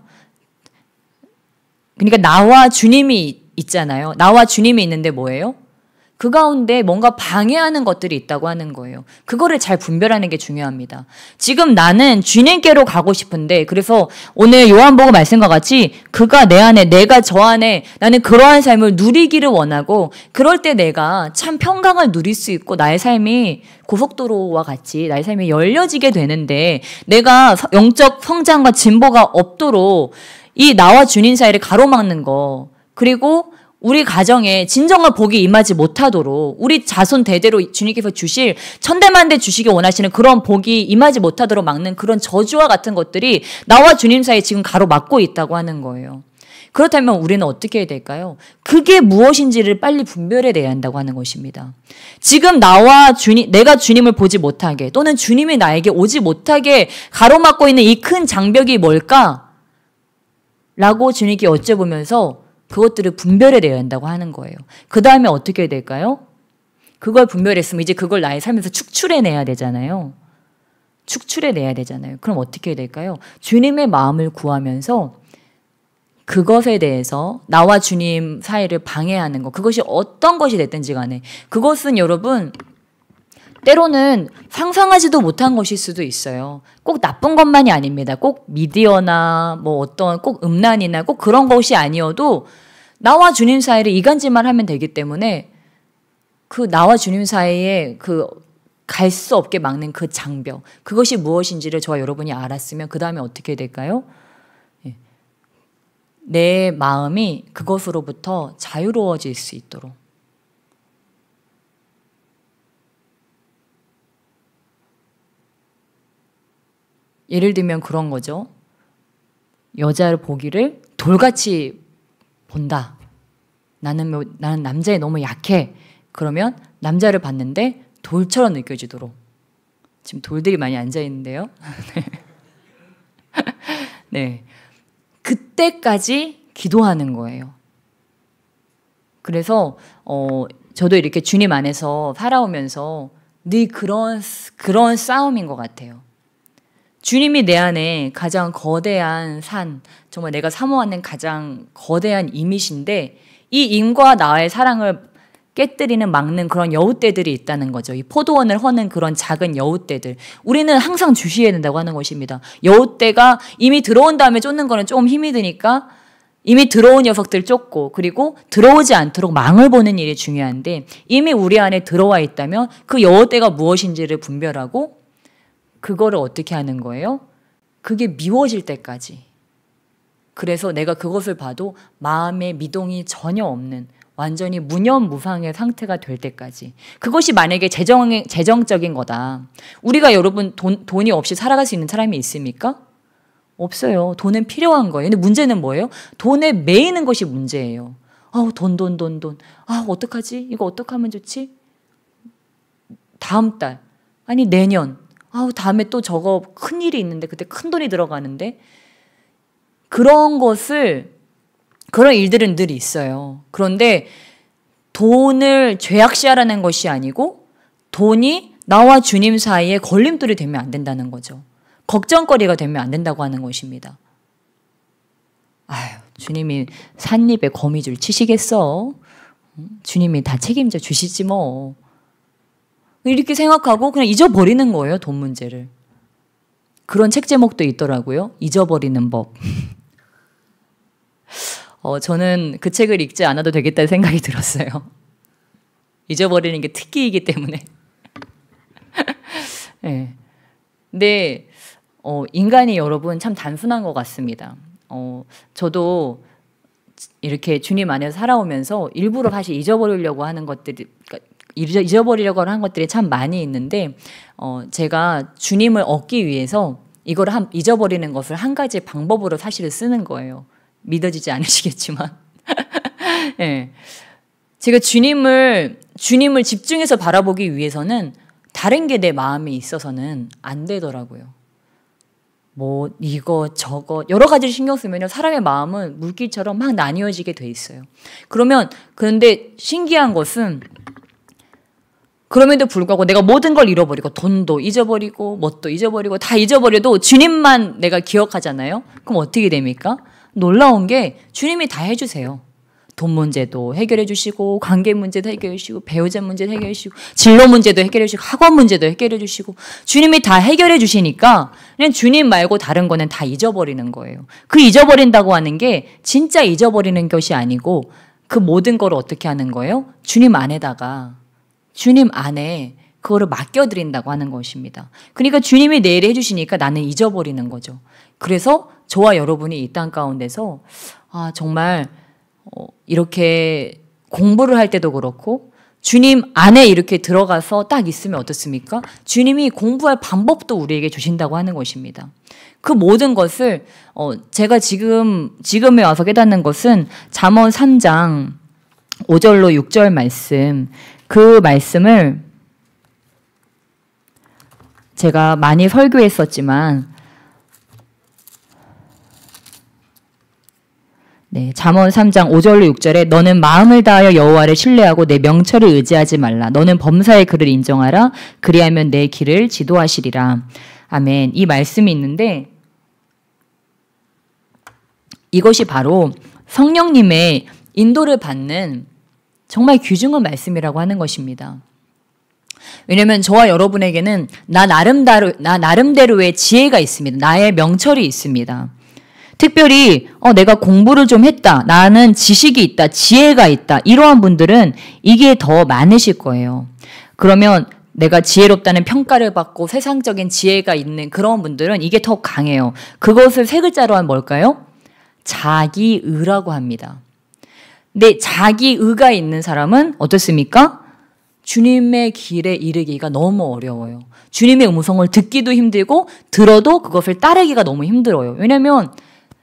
그러니까 나와 주님이 있잖아요. 나와 주님이 있는데 뭐예요? 그 가운데 뭔가 방해하는 것들이 있다고 하는 거예요. 그거를 잘 분별하는 게 중요합니다. 지금 나는 주님께로 가고 싶은데, 그래서 오늘 요한복음 말씀과 같이 그가 내 안에, 내가 저 안에, 나는 그러한 삶을 누리기를 원하고, 그럴 때 내가 참 평강을 누릴 수 있고 나의 삶이 고속도로와 같이 나의 삶이 열려지게 되는데, 내가 영적 성장과 진보가 없도록 이 나와 주님 사이를 가로막는 거, 그리고 우리 가정에 진정한 복이 임하지 못하도록, 우리 자손 대대로 주님께서 주실 천대만대 주시기 원하시는 그런 복이 임하지 못하도록 막는 그런 저주와 같은 것들이 나와 주님 사이에 지금 가로막고 있다고 하는 거예요. 그렇다면 우리는 어떻게 해야 될까요? 그게 무엇인지를 빨리 분별해내야 한다고 하는 것입니다. 지금 나와 주님, 내가 주님을 보지 못하게, 또는 주님이 나에게 오지 못하게 가로막고 있는 이 큰 장벽이 뭘까? 라고 주님께 여쭤보면서 그것들을 분별해내야 한다고 하는 거예요. 그 다음에 어떻게 해야 될까요? 그걸 분별했으면 이제 그걸 나의 삶에서 축출해내야 되잖아요. 축출해내야 되잖아요. 그럼 어떻게 해야 될까요? 주님의 마음을 구하면서 그것에 대해서 나와 주님 사이를 방해하는 것, 그것이 어떤 것이 됐든지 간에, 그것은 여러분 때로는 상상하지도 못한 것일 수도 있어요. 꼭 나쁜 것만이 아닙니다. 꼭 미디어나 뭐 어떤 꼭 음란이나 꼭 그런 것이 아니어도 나와 주님 사이를 이간질만 하면 되기 때문에 그 나와 주님 사이에 그 갈 수 없게 막는 그 장벽, 그것이 무엇인지를 저와 여러분이 알았으면 그 다음에 어떻게 해야 될까요? 내 마음이 그것으로부터 자유로워질 수 있도록. 예를 들면 그런 거죠. 여자를 보기를 돌같이 본다. 나는 남자에 너무 약해. 그러면 남자를 봤는데 돌처럼 느껴지도록. 지금 돌들이 많이 앉아 있는데요. 네. 그때까지 기도하는 거예요. 그래서 저도 이렇게 주님 안에서 살아오면서 늘 그런 싸움인 것 같아요. 주님이 내 안에 가장 거대한 산, 정말 내가 사모하는 가장 거대한 임이신데, 이 임과 나의 사랑을 깨뜨리는, 막는 그런 여우떼들이 있다는 거죠. 이 포도원을 허는 그런 작은 여우떼들. 우리는 항상 주시해야 된다고 하는 것입니다. 여우떼가 이미 들어온 다음에 쫓는 거는 조금 힘이 드니까 이미 들어온 녀석들 쫓고, 그리고 들어오지 않도록 망을 보는 일이 중요한데, 이미 우리 안에 들어와 있다면 그 여우떼가 무엇인지를 분별하고 그거를 어떻게 하는 거예요? 그게 미워질 때까지. 그래서 내가 그것을 봐도 마음에 미동이 전혀 없는 완전히 무념무상의 상태가 될 때까지. 그것이 만약에 재정적인 거다. 우리가 여러분 돈이 없이 살아갈 수 있는 사람이 있습니까? 없어요. 돈은 필요한 거예요. 근데 문제는 뭐예요? 돈에 매이는 것이 문제예요. 돈. 어떡하지? 이거 어떻게 하면 좋지? 다음 달. 아니, 내년. 다음에 또 저거 큰일이 있는데, 그때 큰 돈이 들어가는데. 그런 일들은 늘 있어요. 그런데 돈을 죄악시하라는 것이 아니고, 돈이 나와 주님 사이에 걸림돌이 되면 안 된다는 거죠. 걱정거리가 되면 안 된다고 하는 것입니다. 주님이 삿입에 거미줄 치시겠어? 주님이 다 책임져 주시지 뭐. 이렇게 생각하고 그냥 잊어버리는 거예요, 돈 문제를. 그런 책 제목도 있더라고요. 잊어버리는 법. 저는 그 책을 읽지 않아도 되겠다는 생각이 들었어요. 잊어버리는 게 특기이기 때문에. 네. 근데 인간이 여러분 참 단순한 것 같습니다. 저도 이렇게 주님 안에서 살아오면서 일부러 사실 잊어버리려고 하는 것들이 참 많이 있는데, 제가 주님을 얻기 위해서 이걸 잊어버리는 것을 한 가지 방법으로 사실은 쓰는 거예요. 믿어지지 않으시겠지만. 네. 제가 주님을 집중해서 바라보기 위해서는 다른 게 내 마음에 있어서는 안 되더라고요. 뭐 이거 저거 여러 가지를 신경 쓰면요, 사람의 마음은 물길처럼 막 나뉘어지게 돼 있어요. 그런데 신기한 것은 그럼에도 불구하고 내가 모든 걸 잃어버리고 돈도 잊어버리고 뭣도 잊어버리고 다 잊어버려도 주님만 내가 기억하잖아요. 그럼 어떻게 됩니까? 놀라운 게 주님이 다 해주세요. 돈 문제도 해결해 주시고 관계 문제도 해결해 주시고 배우자 문제도 해결해 주시고 진로 문제도 해결해 주시고 학원 문제도 해결해 주시고 주님이 다 해결해 주시니까 그냥 주님 말고 다른 거는 다 잊어버리는 거예요. 그 잊어버린다고 하는 게 진짜 잊어버리는 것이 아니고 그 모든 걸 어떻게 하는 거예요? 주님 안에다가 주님 안에 그거를 맡겨드린다고 하는 것입니다. 그러니까 주님이 내일 해주시니까 나는 잊어버리는 거죠. 그래서 저와 여러분이 이 땅 가운데서 정말 이렇게 공부를 할 때도 그렇고 주님 안에 이렇게 들어가서 딱 있으면 어떻습니까? 주님이 공부할 방법도 우리에게 주신다고 하는 것입니다. 그 모든 것을 제가 지금에 와서 깨닫는 것은 잠언 3장 5절로 6절 말씀, 그 말씀을 제가 많이 설교했었지만 잠언 3장 5절로 6절에 너는 마음을 다하여 여호와를 신뢰하고 내 명철을 의지하지 말라. 너는 범사의 그를 인정하라. 그리하면 내 길을 지도하시리라. 아멘. 이 말씀이 있는데 이것이 바로 성령님의 인도를 받는 정말 귀중한 말씀이라고 하는 것입니다. 왜냐하면 저와 여러분에게는 나 나름대로의 지혜가 있습니다. 나의 명철이 있습니다. 특별히 내가 공부를 좀 했다. 나는 지식이 있다. 지혜가 있다. 이러한 분들은 이게 더 많으실 거예요. 그러면 내가 지혜롭다는 평가를 받고 세상적인 지혜가 있는 그런 분들은 이게 더 강해요. 그것을 세 글자로 하면 뭘까요? 자기의라고 합니다. 근데 자기의가 있는 사람은 어떻습니까? 주님의 길에 이르기가 너무 어려워요. 주님의 음성을 듣기도 힘들고 들어도 그것을 따르기가 너무 힘들어요. 왜냐하면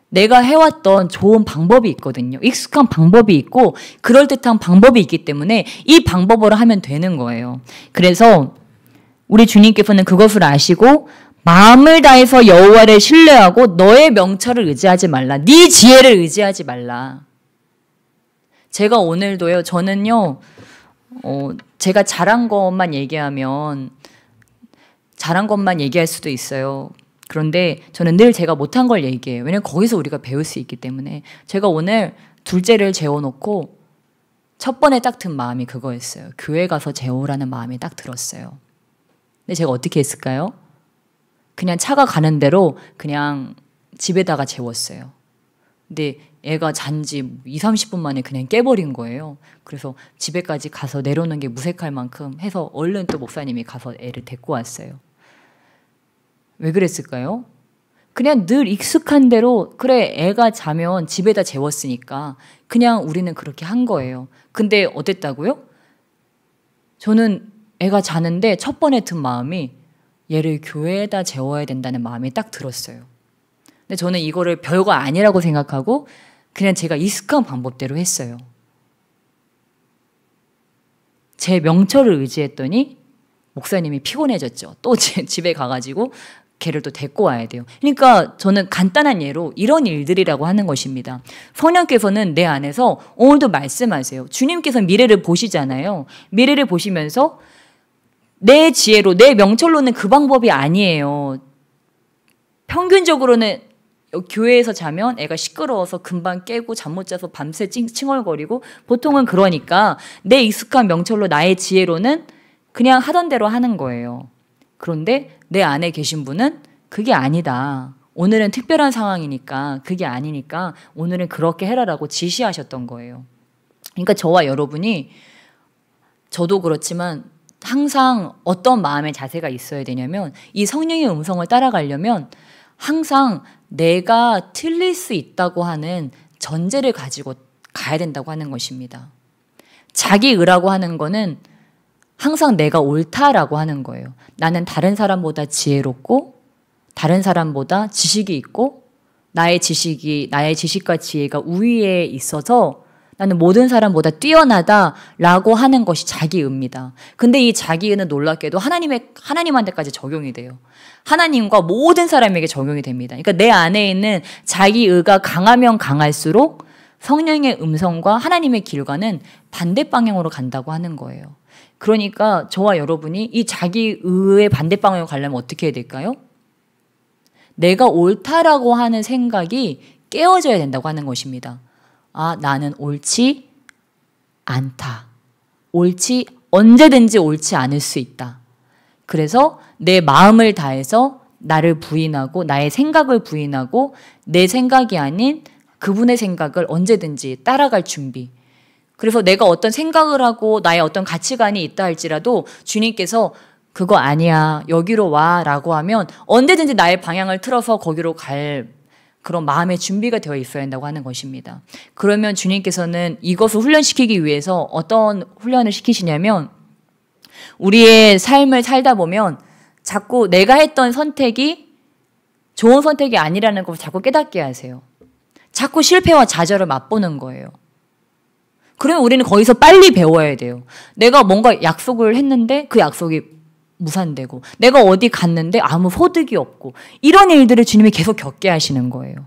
내가 해왔던 좋은 방법이 있거든요. 익숙한 방법이 있고 그럴듯한 방법이 있기 때문에 이 방법으로 하면 되는 거예요. 그래서 우리 주님께서는 그것을 아시고 마음을 다해서 여호와를 신뢰하고 너의 명철을 의지하지 말라. 네 지혜를 의지하지 말라. 제가 오늘도요. 저는요. 제가 잘한 것만 얘기하면 잘한 것만 얘기할 수도 있어요. 그런데 저는 늘 제가 못한 걸 얘기해요. 왜냐면 거기서 우리가 배울 수 있기 때문에. 제가 오늘 둘째를 재워놓고 첫 번에 딱 든 마음이 그거였어요. 교회 가서 재우라는 마음이 딱 들었어요. 근데 제가 어떻게 했을까요? 그냥 차가 가는 대로 그냥 집에다가 재웠어요. 근데 애가 잔지 2, 30분 만에 그냥 깨버린 거예요. 그래서 집에까지 가서 내려오는 게 무색할 만큼 해서 얼른 또 목사님이 가서 애를 데리고 왔어요. 왜 그랬을까요? 그냥 늘 익숙한 대로 그래 애가 자면 집에다 재웠으니까 그냥 우리는 그렇게 한 거예요. 근데 어땠다고요? 저는 애가 자는데 첫 번에 든 마음이 얘를 교회에다 재워야 된다는 마음이 딱 들었어요. 근데 저는 이거를 별거 아니라고 생각하고 그냥 제가 익숙한 방법대로 했어요. 제 명철을 의지했더니 목사님이 피곤해졌죠. 또 집에 가가지고 걔를 또 데리고 와야 돼요. 그러니까 저는 간단한 예로 이런 일들이라고 하는 것입니다. 성령께서는 내 안에서 오늘도 말씀하세요. 주님께서 미래를 보시잖아요. 미래를 보시면서 내 지혜로, 내 명철로는 그 방법이 아니에요. 평균적으로는 교회에서 자면 애가 시끄러워서 금방 깨고 잠 못 자서 밤새 칭얼거리고 보통은 그러니까 내 익숙한 명철로 나의 지혜로는 그냥 하던 대로 하는 거예요. 그런데 내 안에 계신 분은 그게 아니다. 오늘은 특별한 상황이니까 그게 아니니까 오늘은 그렇게 해라라고 지시하셨던 거예요. 그러니까 저와 여러분이 저도 그렇지만 항상 어떤 마음의 자세가 있어야 되냐면 이 성령의 음성을 따라가려면 항상 내가 틀릴 수 있다고 하는 전제를 가지고 가야 된다고 하는 것입니다. 자기의라고 하는 거는 항상 내가 옳다라고 하는 거예요. 나는 다른 사람보다 지혜롭고 다른 사람보다 지식이 있고 나의 지식과 지혜가 우위에 있어서 나는 모든 사람보다 뛰어나다라고 하는 것이 자기의입니다. 근데 이 자기의는 놀랍게도 하나님한테까지 적용이 돼요. 하나님과 모든 사람에게 적용이 됩니다. 그러니까 내 안에 있는 자기의가 강하면 강할수록 성령의 음성과 하나님의 길과는 반대 방향으로 간다고 하는 거예요. 그러니까 저와 여러분이 이 자기 의의 반대 방향으로 가려면 어떻게 해야 될까요? 내가 옳다라고 하는 생각이 깨어져야 된다고 하는 것입니다. 아, 나는 옳지 않다. 언제든지 옳지 않을 수 있다. 그래서 내 마음을 다해서 나를 부인하고 나의 생각을 부인하고 내 생각이 아닌 그분의 생각을 언제든지 따라갈 준비. 그래서 내가 어떤 생각을 하고 나의 어떤 가치관이 있다 할지라도 주님께서 그거 아니야, 여기로 와 라고 하면 언제든지 나의 방향을 틀어서 거기로 갈 그런 마음의 준비가 되어 있어야 한다고 하는 것입니다. 그러면 주님께서는 이것을 훈련시키기 위해서 어떤 훈련을 시키시냐면 우리의 삶을 살다 보면 자꾸 내가 했던 선택이 좋은 선택이 아니라는 걸 자꾸 깨닫게 하세요. 자꾸 실패와 좌절을 맛보는 거예요. 그러면 우리는 거기서 빨리 배워야 돼요. 내가 뭔가 약속을 했는데 그 약속이 무산되고 내가 어디 갔는데 아무 소득이 없고 이런 일들을 주님이 계속 겪게 하시는 거예요.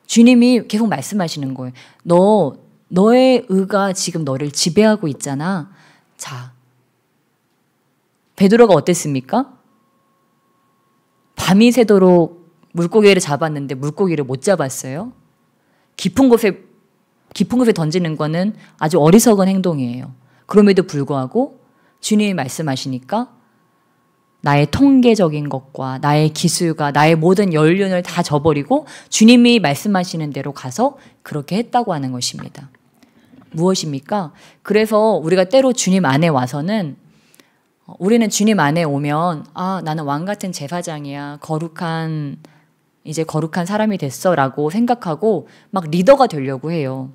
주님이 계속 말씀하시는 거예요. 너의 의가 지금 너를 지배하고 있잖아. 자, 베드로가 어땠습니까? 밤이 새도록 물고기를 잡았는데 물고기를 못 잡았어요. 깊은 곳에 던지는 거는 아주 어리석은 행동이에요. 그럼에도 불구하고 주님이 말씀하시니까 나의 통계적인 것과 나의 기술과 나의 모든 연륜을 다 저버리고 주님이 말씀하시는 대로 가서 그렇게 했다고 하는 것입니다. 무엇입니까? 그래서 우리가 때로 주님 안에 와서는 우리는 주님 안에 오면 아, 나는 왕 같은 제사장이야. 거룩한 사람이 됐어라고 생각하고 막 리더가 되려고 해요.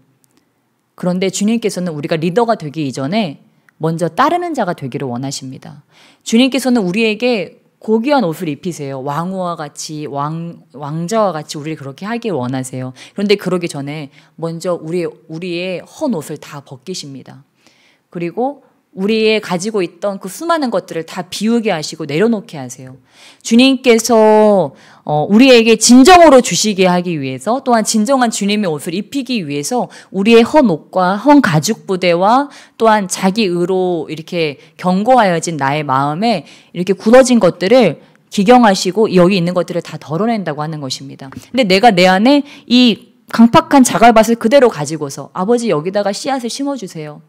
그런데 주님께서는 우리가 리더가 되기 이전에 먼저 따르는 자가 되기를 원하십니다. 주님께서는 우리에게 고귀한 옷을 입히세요. 왕후와 같이 왕자와 같이 우리를 그렇게 하길 원하세요. 그런데 그러기 전에 먼저 우리의 헌 옷을 다 벗기십니다. 그리고 우리의 가지고 있던 그 수많은 것들을 다 비우게 하시고 내려놓게 하세요. 주님께서 우리에게 진정으로 주시게 하기 위해서 또한 진정한 주님의 옷을 입히기 위해서 우리의 헌 옷과 헌 가죽 부대와 또한 자기 의로 이렇게 견고하여진 나의 마음에 이렇게 굳어진 것들을 기경하시고 여기 있는 것들을 다 덜어낸다고 하는 것입니다. 근데 내가 내 안에 이 강팍한 자갈밭을 그대로 가지고서 아버지 여기다가 씨앗을 심어주세요.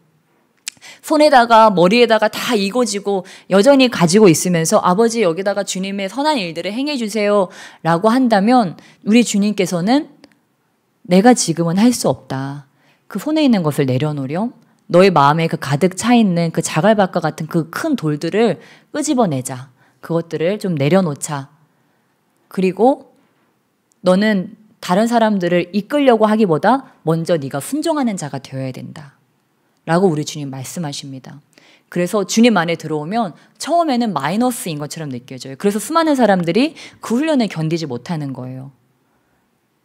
손에다가 머리에다가 다 이고지고 여전히 가지고 있으면서 아버지 여기다가 주님의 선한 일들을 행해 주세요 라고 한다면 우리 주님께서는 내가 지금은 할 수 없다. 그 손에 있는 것을 내려놓으렴. 너의 마음에 그 가득 차 있는 그 자갈밭과 같은 그 큰 돌들을 끄집어내자. 그것들을 좀 내려놓자. 그리고 너는 다른 사람들을 이끌려고 하기보다 먼저 네가 순종하는 자가 되어야 된다. 라고 우리 주님 말씀하십니다. 그래서 주님 안에 들어오면 처음에는 마이너스인 것처럼 느껴져요. 그래서 수많은 사람들이 그 훈련을 견디지 못하는 거예요.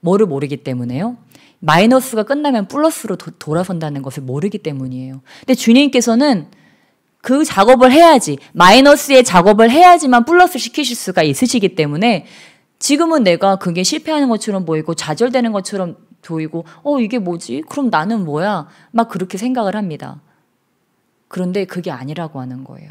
뭐를 모르기 때문에요? 마이너스가 끝나면 플러스로 돌아선다는 것을 모르기 때문이에요. 근데 주님께서는 그 작업을 해야지, 마이너스의 작업을 해야지만 플러스 시키실 수가 있으시기 때문에 지금은 내가 그게 실패하는 것처럼 보이고 좌절되는 것처럼 보이고 이게 뭐지? 그럼 나는 뭐야? 막 그렇게 생각을 합니다. 그런데 그게 아니라고 하는 거예요.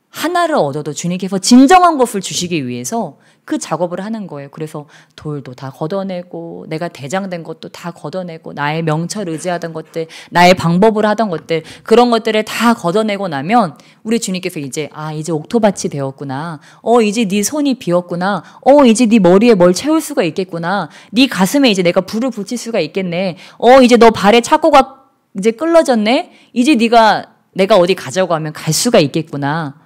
하나를 얻어도 주님께서 진정한 것을 주시기 위해서 그 작업을 하는 거예요. 그래서 돌도 다 걷어내고 내가 대장된 것도 다 걷어내고 나의 명철 의지하던 것들, 나의 방법을 하던 것들, 그런 것들을 다 걷어내고 나면 우리 주님께서 이제 옥토밭이 되었구나. 이제 네 손이 비었구나. 이제 네 머리에 뭘 채울 수가 있겠구나. 네 가슴에 이제 내가 불을 붙일 수가 있겠네. 이제 너 발에 착고가 이제 끌러졌네. 이제 내가 어디 가자고 하면 갈 수가 있겠구나.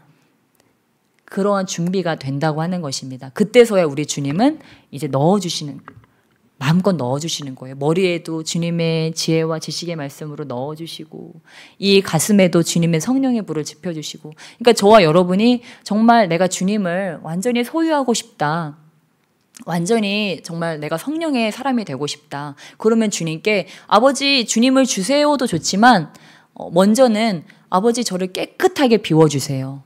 그러한 준비가 된다고 하는 것입니다. 그때서야 우리 주님은 이제 마음껏 넣어주시는 거예요. 머리에도 주님의 지혜와 지식의 말씀으로 넣어주시고 이 가슴에도 주님의 성령의 불을 지펴주시고 그러니까 저와 여러분이 정말 내가 주님을 완전히 소유하고 싶다. 완전히 정말 내가 성령의 사람이 되고 싶다. 그러면 주님께 아버지 주님을 주세요도 좋지만 먼저는 아버지 저를 깨끗하게 비워주세요.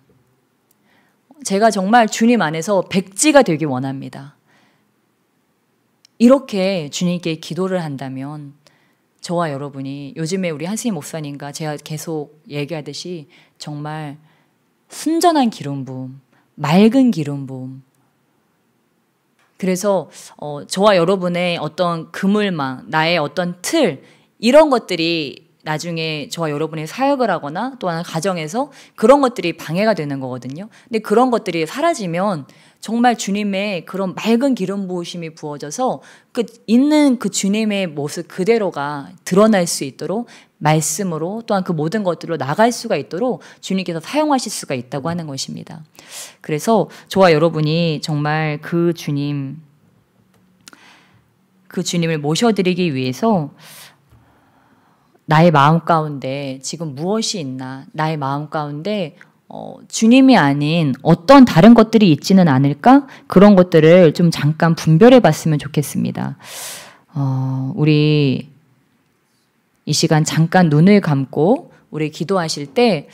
제가 정말 주님 안에서 백지가 되기 원합니다. 이렇게 주님께 기도를 한다면 저와 여러분이 요즘에 우리 한스님 목사님과 제가 계속 얘기하듯이 정말 순전한 기름 부음, 맑은 기름 부음. 그래서 저와 여러분의 어떤 그물망, 나의 어떤 틀 이런 것들이 나중에 저와 여러분이 사역을 하거나 또한 가정에서 그런 것들이 방해가 되는 거거든요. 근데 그런 것들이 사라지면 정말 주님의 그런 맑은 기름 부으심이 부어져서 있는 그 주님의 모습 그대로가 드러날 수 있도록 말씀으로 또한 그 모든 것들로 나갈 수가 있도록 주님께서 사용하실 수가 있다고 하는 것입니다. 그래서 저와 여러분이 정말 그 주님을 모셔드리기 위해서 나의 마음 가운데 지금 무엇이 있나, 나의 마음 가운데 주님이 아닌 어떤 다른 것들이 있지는 않을까? 그런 것들을 좀 잠깐 분별해 봤으면 좋겠습니다. 우리 이 시간 잠깐 눈을 감고 우리 기도하실 때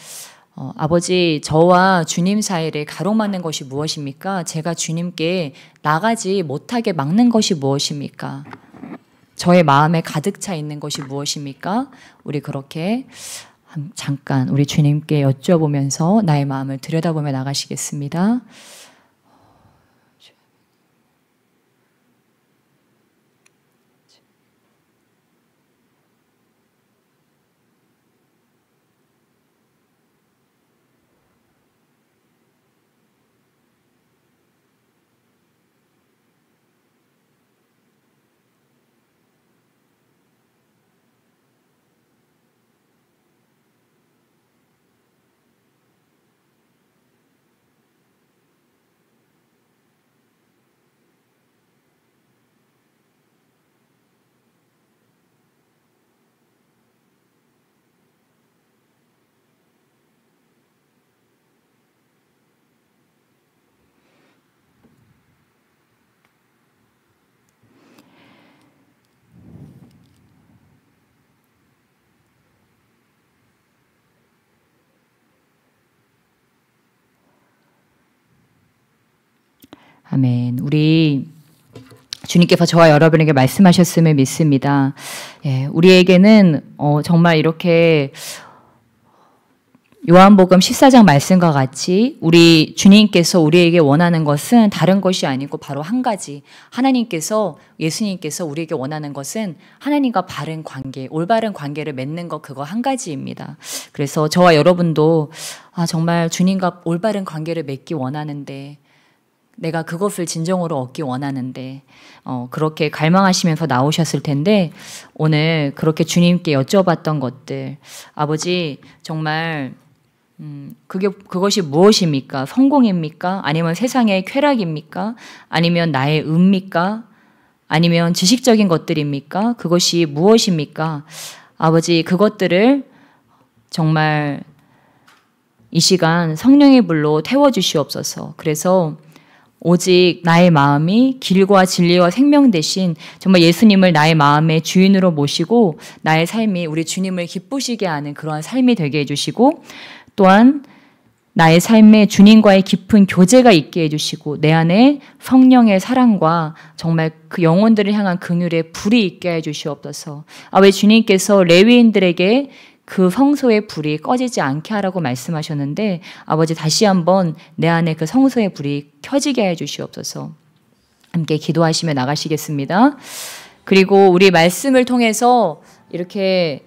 아버지, 저와 주님 사이를 가로막는 것이 무엇입니까? 제가 주님께 나가지 못하게 막는 것이 무엇입니까? 저의 마음에 가득 차 있는 것이 무엇입니까? 우리 그렇게 잠깐 우리 주님께 여쭤보면서 나의 마음을 들여다보며 나가시겠습니다. 아멘. 우리 주님께서 저와 여러분에게 말씀하셨음을 믿습니다. 예, 우리에게는 정말 이렇게 요한복음 14장 말씀과 같이 우리 주님께서 우리에게 원하는 것은 다른 것이 아니고 바로 한 가지. 하나님께서, 예수님께서 우리에게 원하는 것은 하나님과 바른 관계, 올바른 관계를 맺는 것, 그거 한 가지입니다. 그래서 저와 여러분도 정말 주님과 올바른 관계를 맺기 원하는데, 내가 그것을 진정으로 얻기 원하는데 그렇게 갈망하시면서 나오셨을 텐데, 오늘 그렇게 주님께 여쭤봤던 것들, 아버지 정말 그것이 무엇입니까? 성공입니까? 아니면 세상의 쾌락입니까? 아니면 나의 의입니까? 아니면 지식적인 것들입니까? 그것이 무엇입니까? 아버지, 그것들을 정말 이 시간 성령의 불로 태워주시옵소서. 그래서 오직 나의 마음이 길과 진리와 생명 대신 정말 예수님을 나의 마음의 주인으로 모시고 나의 삶이 우리 주님을 기쁘시게 하는 그러한 삶이 되게 해주시고, 또한 나의 삶에 주님과의 깊은 교제가 있게 해주시고 내 안에 성령의 사랑과 정말 그 영혼들을 향한 긍휼의 불이 있게 해주시옵소서. 왜 주님께서 레위인들에게 그 성소의 불이 꺼지지 않게 하라고 말씀하셨는데, 아버지 다시 한번 내 안에 그 성소의 불이 켜지게 해 주시옵소서. 함께 기도하시며 나가시겠습니다. 그리고 우리 말씀을 통해서 이렇게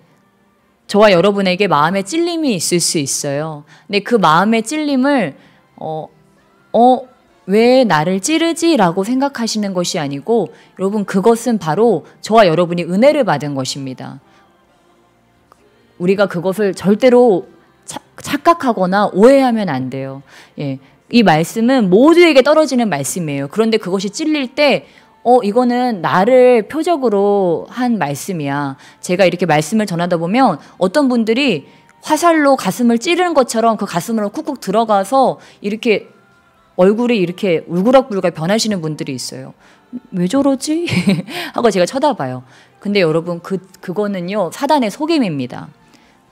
저와 여러분에게 마음의 찔림이 있을 수 있어요. 근데 그 마음의 찔림을 왜 나를 찌르지? 라고 생각하시는 것이 아니고, 여러분 그것은 바로 저와 여러분이 은혜를 받은 것입니다. 우리가 그것을 절대로 착각하거나 오해하면 안 돼요. 예, 이 말씀은 모두에게 떨어지는 말씀이에요. 그런데 그것이 찔릴 때 이거는 나를 표적으로 한 말씀이야. 제가 이렇게 말씀을 전하다 보면 어떤 분들이 화살로 가슴을 찌르는 것처럼 그 가슴으로 쿡쿡 들어가서 이렇게 얼굴이 이렇게 울그락불그락 변하시는 분들이 있어요. 왜 저러지? 하고 제가 쳐다봐요. 근데 여러분 그거는요 사단의 속임입니다.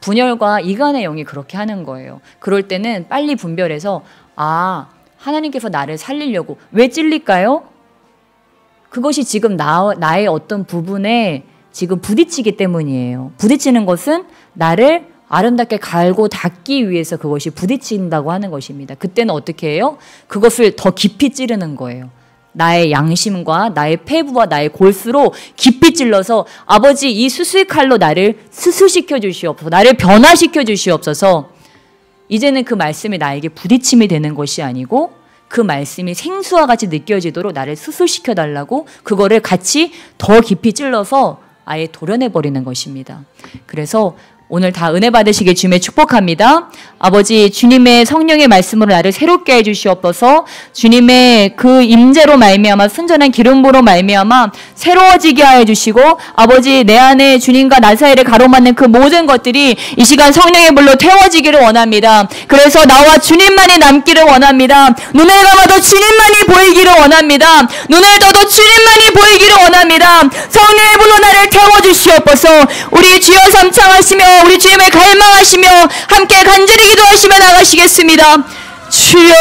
분열과 이간의 영이 그렇게 하는 거예요. 그럴 때는 빨리 분별해서 하나님께서 나를 살리려고 왜 찔릴까요? 그것이 지금 나의 어떤 부분에 지금 부딪히기 때문이에요. 부딪히는 것은 나를 아름답게 갈고 닦기 위해서 그것이 부딪힌다고 하는 것입니다. 그때는 어떻게 해요? 그것을 더 깊이 찌르는 거예요. 나의 양심과 나의 폐부와 나의 골수로 깊이 찔러서 아버지 이 수술칼로 나를 수술시켜 주시옵소서, 나를 변화시켜 주시옵소서. 이제는 그 말씀이 나에게 부딪힘이 되는 것이 아니고 그 말씀이 생수와 같이 느껴지도록 나를 수술시켜 달라고 그거를 같이 더 깊이 찔러서 아예 도려내버리는 것입니다. 그래서 오늘 다 은혜 받으시길 주님의 축복합니다. 아버지 주님의 성령의 말씀으로 나를 새롭게 해주시옵소서. 주님의 그 임재로 말미암아 순전한 기름부로 말미암아 새로워지게 하여 주시고 아버지 내 안에 주님과 나 사이를 가로막는 그 모든 것들이 이 시간 성령의 불로 태워지기를 원합니다. 그래서 나와 주님만이 남기를 원합니다. 눈을 감아도 주님만이 보이기를 원합니다. 눈을 떠도 주님만이 보이기를 원합니다. 성령의 불로 나를 태워주시옵소서. 우리 주여 삼창하시며 우리 주님을 갈망하시며 함께 간절히 기도하시며 나가시겠습니다. 주여